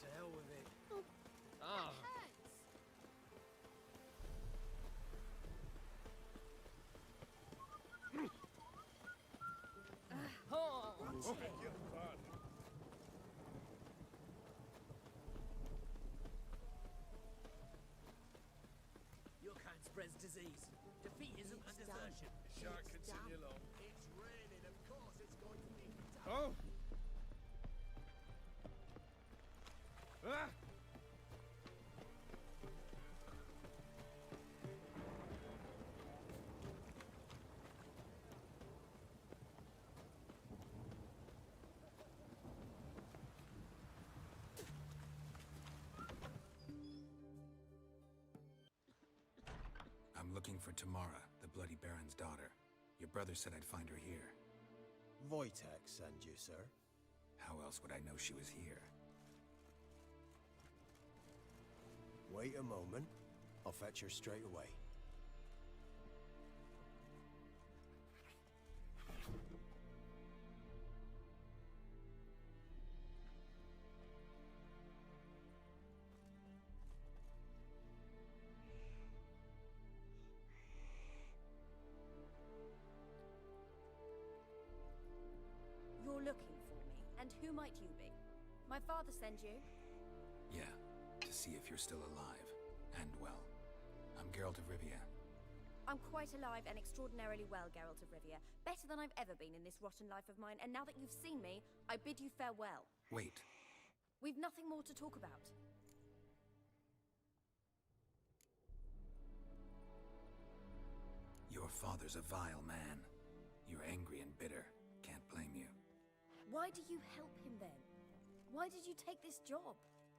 To hell with it. Ah. Beg your pardon. Your kind spreads disease, defeatism, and desertion. Shan't continue long. It's raining, of course it's going to be. Oh! Ah! looking for Tamara, the Bloody Baron's daughter. Your brother said I'd find her here. Wojtek send you, sir? How else would I know she was here? Wait a moment. I'll fetch her straight away. You're looking for me, and who might you be? My father sent you? Yeah, to see if you're still alive. And well. I'm Geralt of Rivia. I'm quite alive and extraordinarily well, Geralt of Rivia. Better than I've ever been in this rotten life of mine, and now that you've seen me, I bid you farewell. Wait. We've nothing more to talk about. Your father's a vile man. You're angry and bitter. Can't blame you. Why do you help him then? Why did you take this job?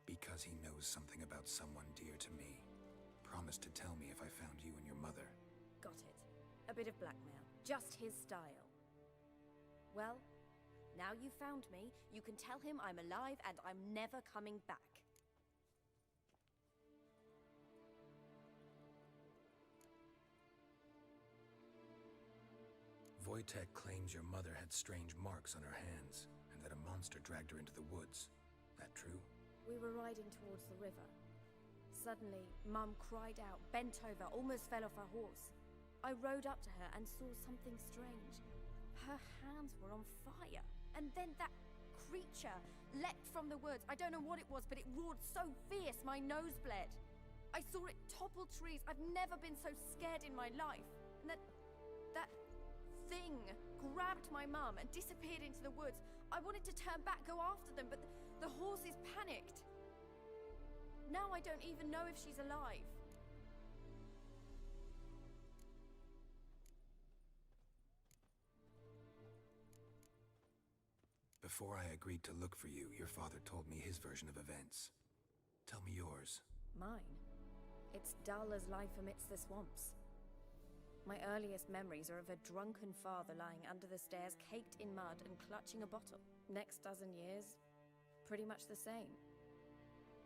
Because he knows something about someone dear to me. Promised to tell me if I found you and your mother. Got it. A bit of blackmail. Just his style. Well, now you found me, you can tell him I'm alive and I'm never coming back. Wojtek claims your mother had strange marks on her hands, and that a monster dragged her into the woods. That true? We were riding towards the river. Suddenly, Mum cried out, bent over, almost fell off her horse. I rode up to her and saw something strange. Her hands were on fire. And then that creature leapt from the woods. I don't know what it was, but it roared so fierce my nose bled. I saw it topple trees. I've never been so scared in my life. And that thing grabbed my mum and disappeared into the woods. I wanted to turn back, go after them, but the horses panicked. Now I don't even know if she's alive. Before I agreed to look for you, your father told me his version of events. Tell me yours. Mine? It's dull as life amidst the swamps. My earliest memories are of a drunken father lying under the stairs, caked in mud and clutching a bottle. Next dozen years, pretty much the same.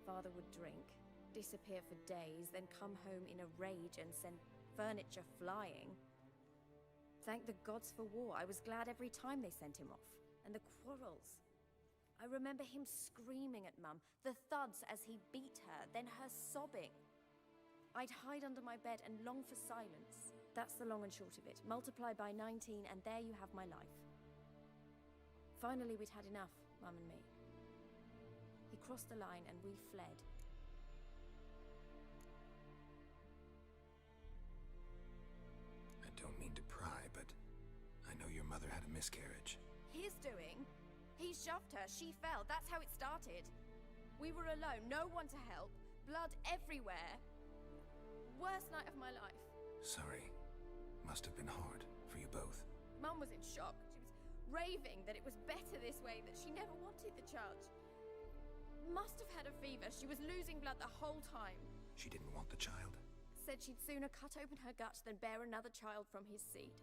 Father would drink, disappear for days, then come home in a rage and send furniture flying. Thank the gods for war. I was glad every time they sent him off. And the quarrels. I remember him screaming at Mum, the thuds as he beat her, then her sobbing. I'd hide under my bed and long for silence. That's the long and short of it. Multiply by 19 and there you have my life. Finally, we'd had enough, Mum and me. He crossed the line and we fled. I don't mean to pry, but I know your mother had a miscarriage. His doing? He shoved her, she fell, that's how it started. We were alone, no one to help, blood everywhere. Worst night of my life. Sorry. Must have been hard for you both. Mum was in shock. She was raving that it was better this way, that she never wanted the child. Must have had a fever, she was losing blood the whole time. She didn't want the child? Said she'd sooner cut open her guts than bear another child from his seed.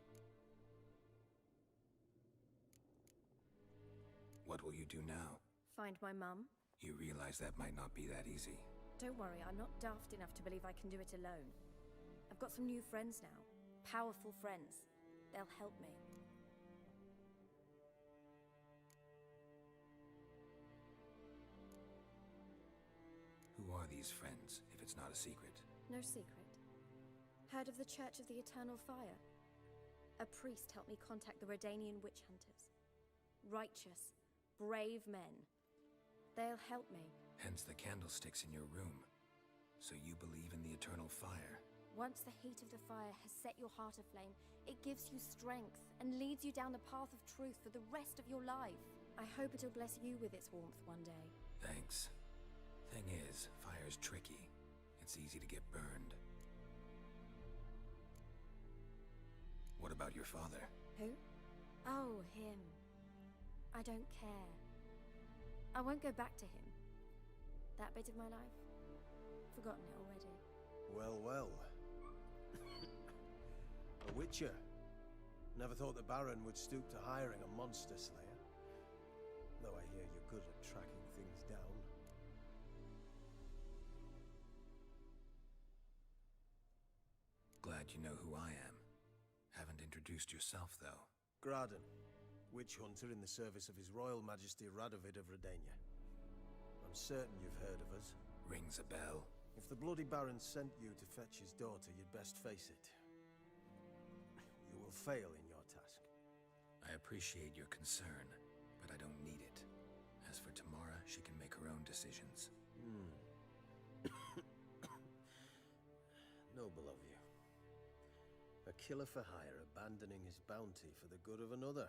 What will you do now? Find my mum. You realize that might not be that easy. Don't worry, I'm not daft enough to believe I can do it alone. I've got some new friends now. Powerful friends. They'll help me. Who are these friends, if it's not a secret? No secret. Heard of the Church of the Eternal Fire? A priest helped me contact the Redanian witch hunters. Righteous, brave men. They'll help me. Hence the candlesticks in your room. So you believe in the eternal fire? Once the heat of the fire has set your heart aflame, it gives you strength and leads you down the path of truth for the rest of your life. I hope it'll bless you with its warmth one day. Thanks. Thing is, fire's tricky. It's easy to get burned. What about your father? Who? Oh, him. I don't care. I won't go back to him. That bit of my life? Forgotten it already. Well, well. Witcher. Never thought the Baron would stoop to hiring a monster slayer. Though I hear you're good at tracking things down. Glad you know who I am. Haven't introduced yourself, though. Graden, witch hunter in the service of His Royal Majesty Radovid of Redania. I'm certain you've heard of us. Rings a bell. If the Bloody Baron sent you to fetch his daughter, you'd best face it. You will fail in your task. I appreciate your concern, but I don't need it. As for Tamara, she can make her own decisions. Noble of you. A killer for hire abandoning his bounty for the good of another.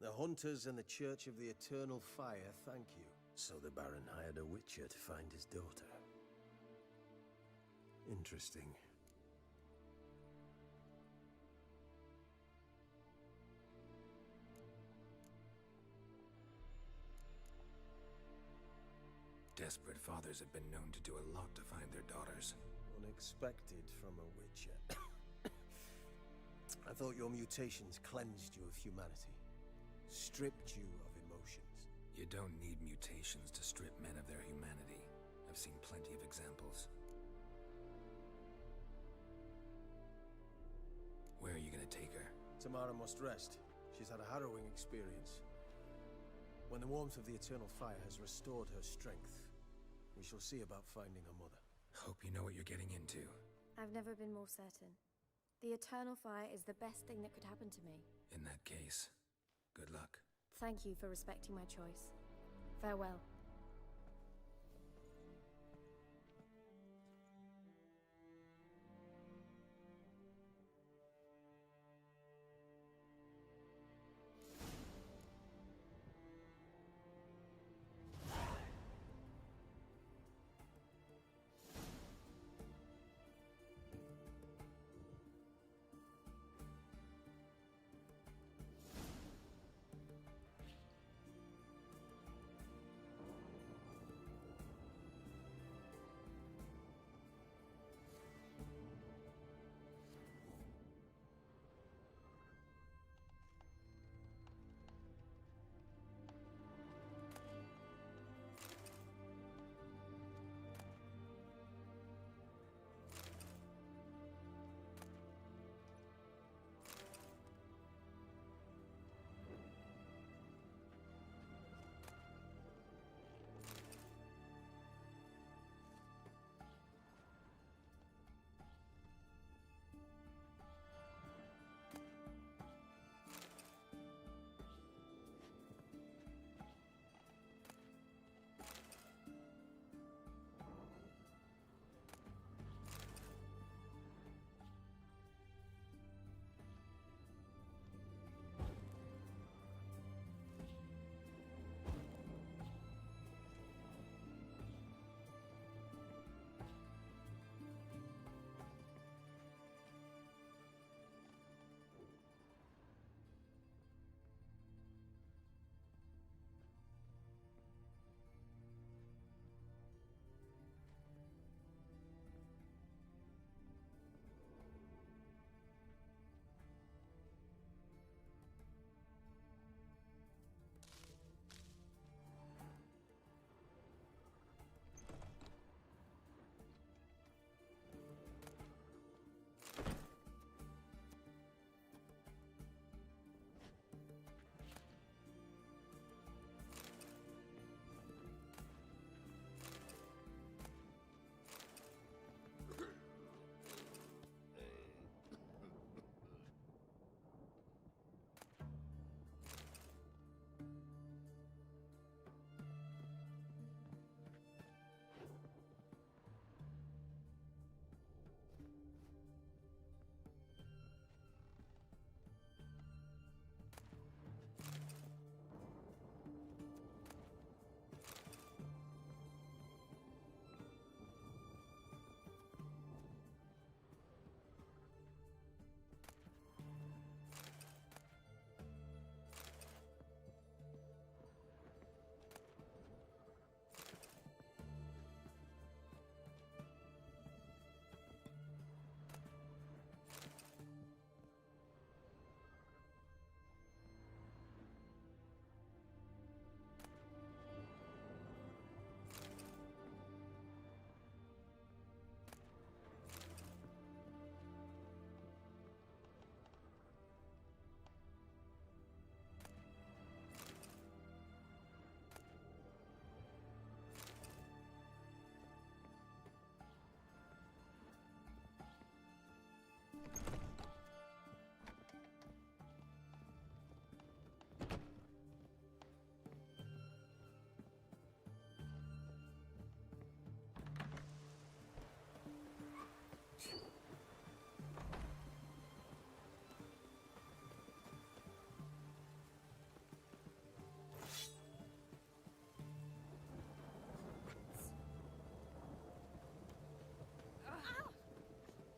The hunters and the Church of the Eternal Fire thank you. So the Baron hired a witcher to find his daughter. Interesting. Desperate fathers have been known to do a lot to find their daughters. Unexpected from a witcher. I thought your mutations cleansed you of humanity. Stripped you of emotions. You don't need mutations to strip men of their humanity. I've seen plenty of examples. Where are you gonna take her? Tamara must rest. She's had a harrowing experience. When the warmth of the Eternal Fire has restored her strength, we shall see about finding her mother. Hope you know what you're getting into. I've never been more certain. The Eternal Fire is the best thing that could happen to me. In that case, good luck. Thank you for respecting my choice. Farewell.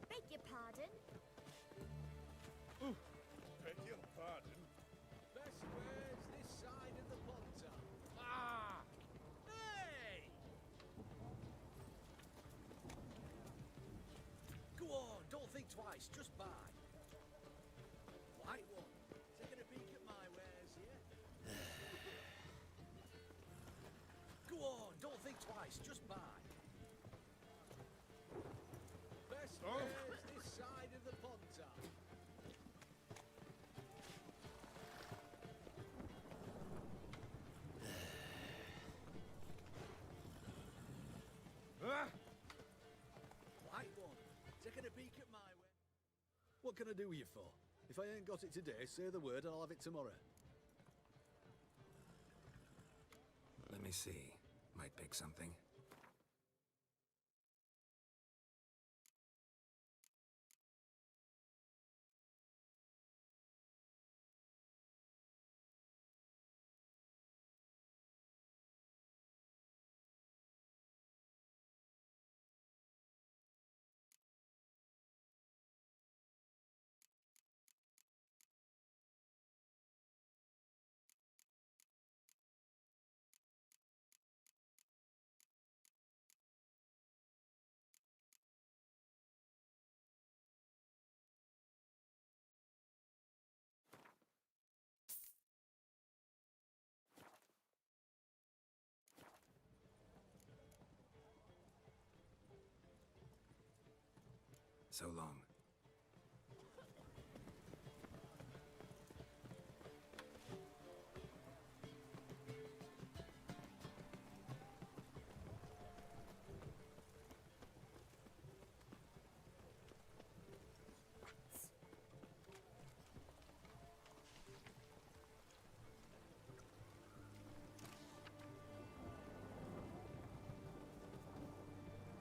Beg your pardon? Beg your pardon? Best ways this side of the Ponta. Ah! Hey! Go on, don't think twice, just buy. White one, taking a peek at my wares, yeah? Go on, don't think twice, just buy. Best wares this side of the Ponta. Ah! White one, taking a peek at my wares. What can I do with you for? If I ain't got it today, say the word and I'll have it tomorrow. Let me see. Might pick something. So long.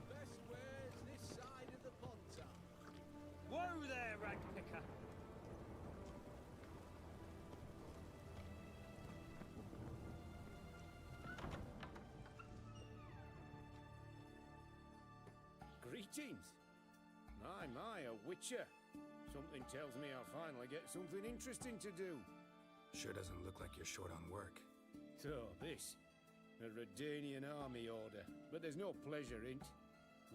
Best wares this side of the Ponta. Whoa there, ragpicker! Greetings! My, a witcher. Something tells me I'll finally get something interesting to do. Sure doesn't look like you're short on work. So, this. A Redanian army order. But there's no pleasure in't.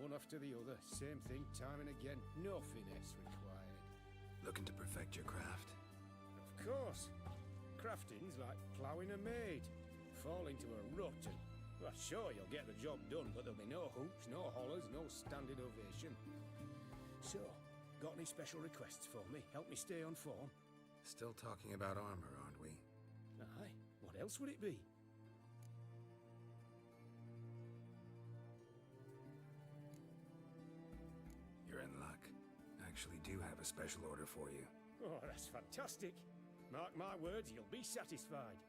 One after the other, same thing time and again. No finesse required. Looking to perfect your craft? Of course. Crafting's like ploughing a maid. Fall into a rut and... Well, sure, you'll get the job done, but there'll be no hoops, no hollers, no standing ovation. So, got any special requests for me? Help me stay on form? Still talking about armor, aren't we? Aye. What else would it be? You're in luck. I actually do have a special order for you. Oh, that's fantastic. Mark my words, you'll be satisfied.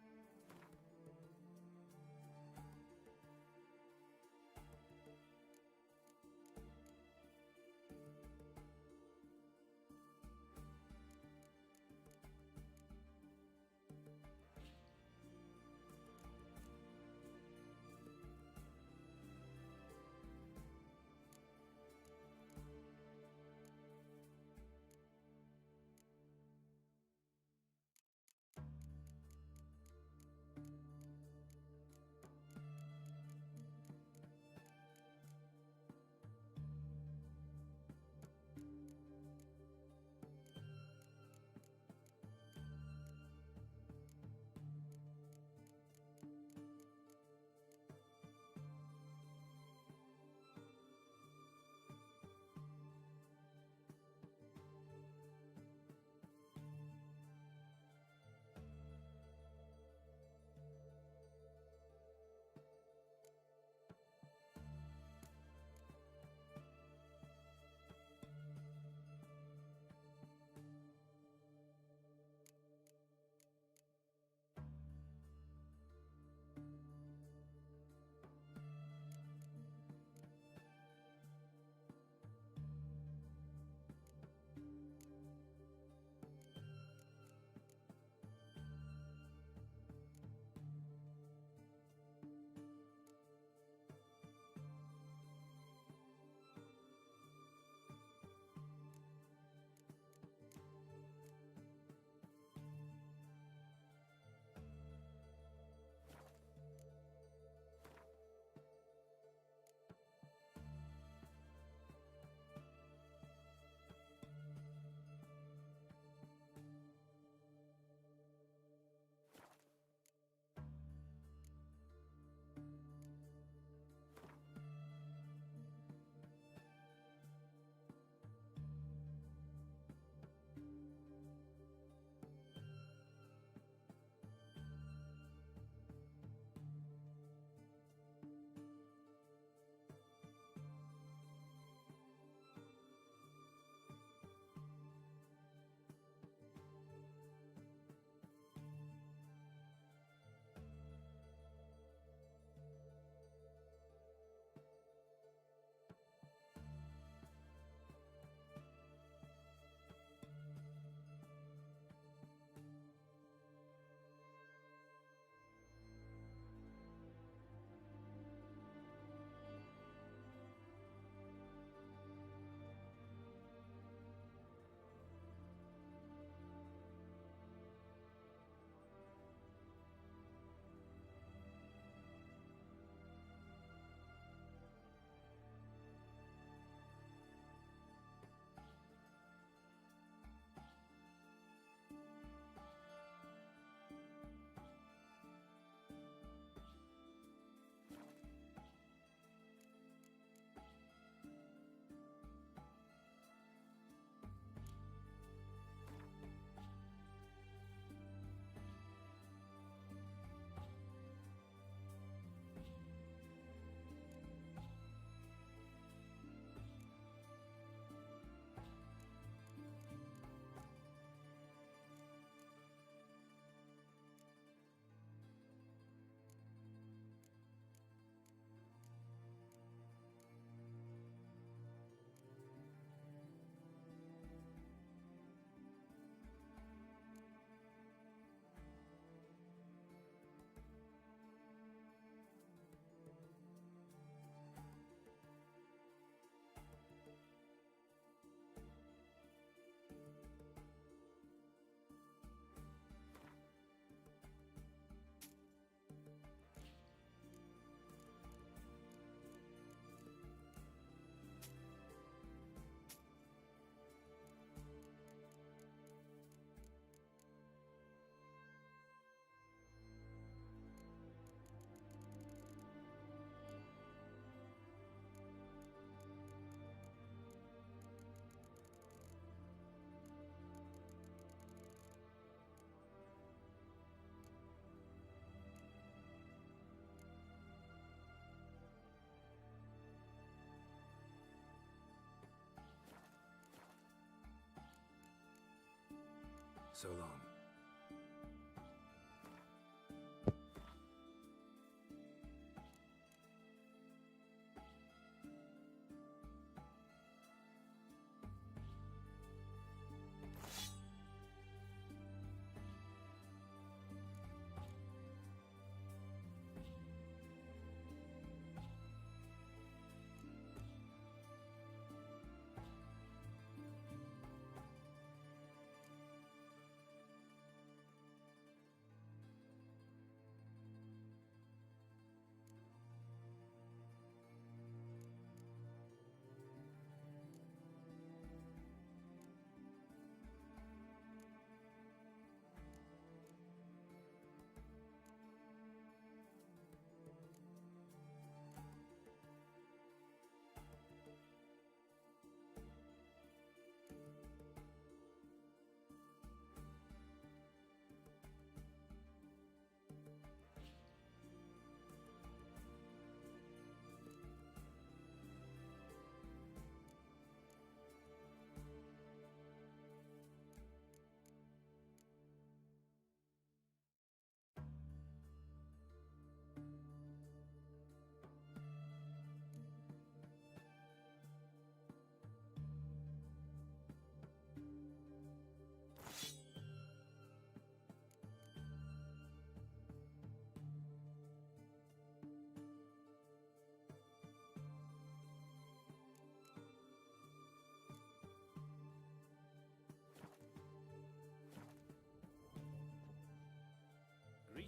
So long.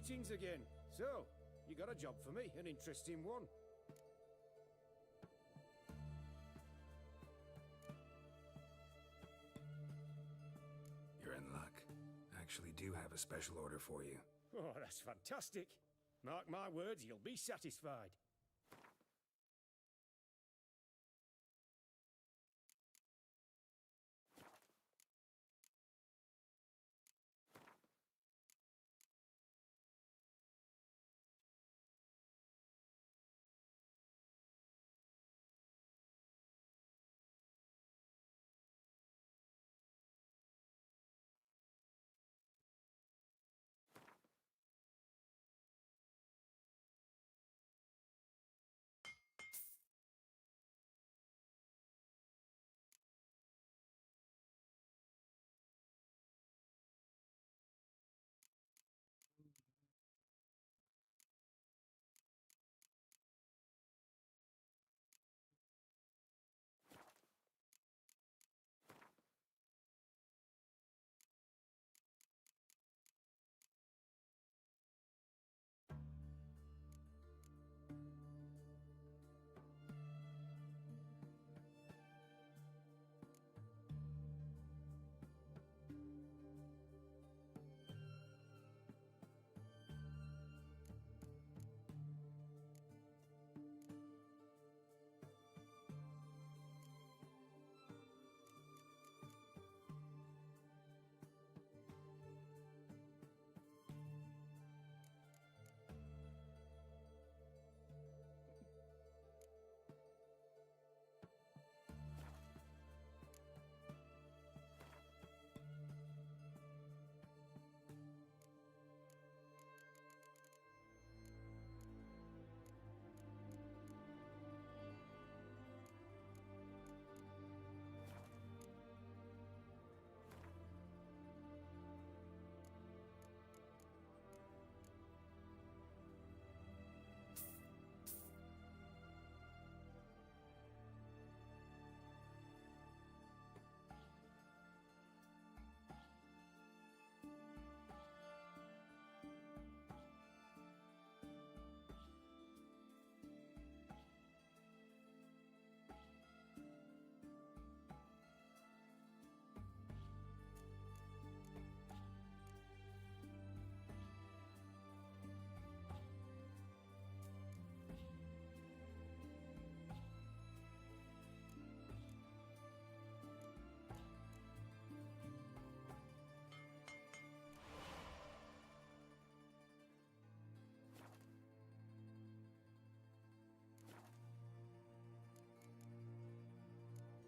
Greetings again. So, you got a job for me, an interesting one. You're in luck. I actually do have a special order for you. Oh, that's fantastic. Mark my words, you'll be satisfied.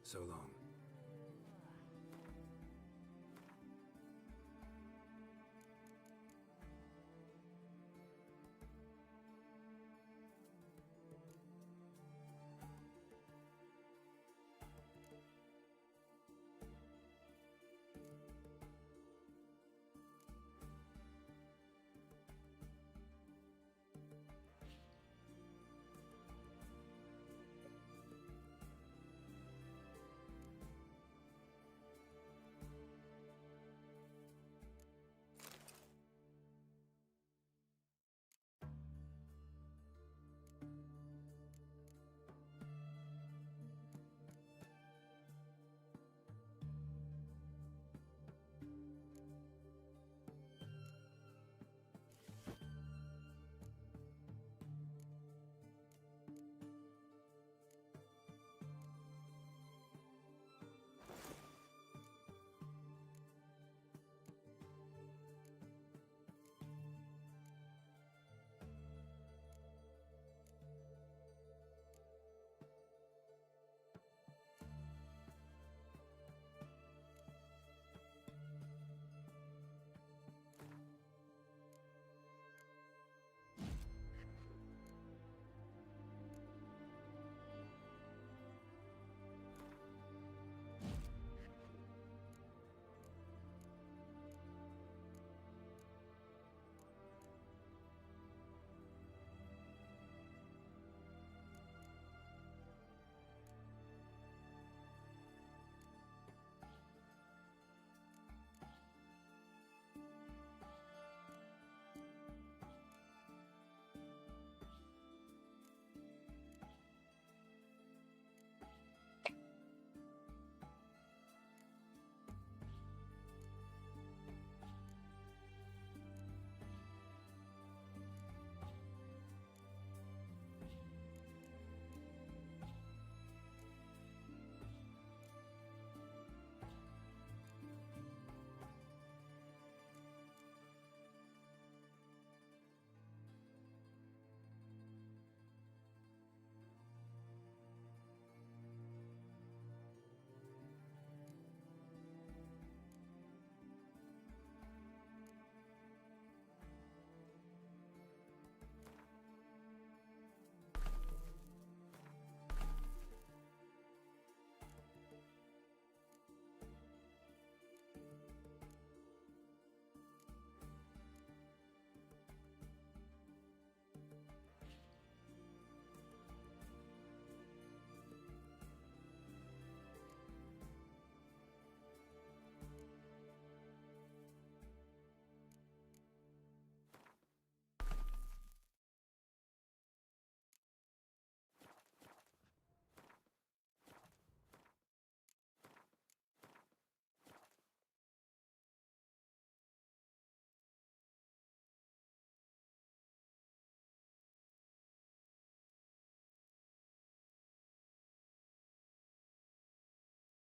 So long.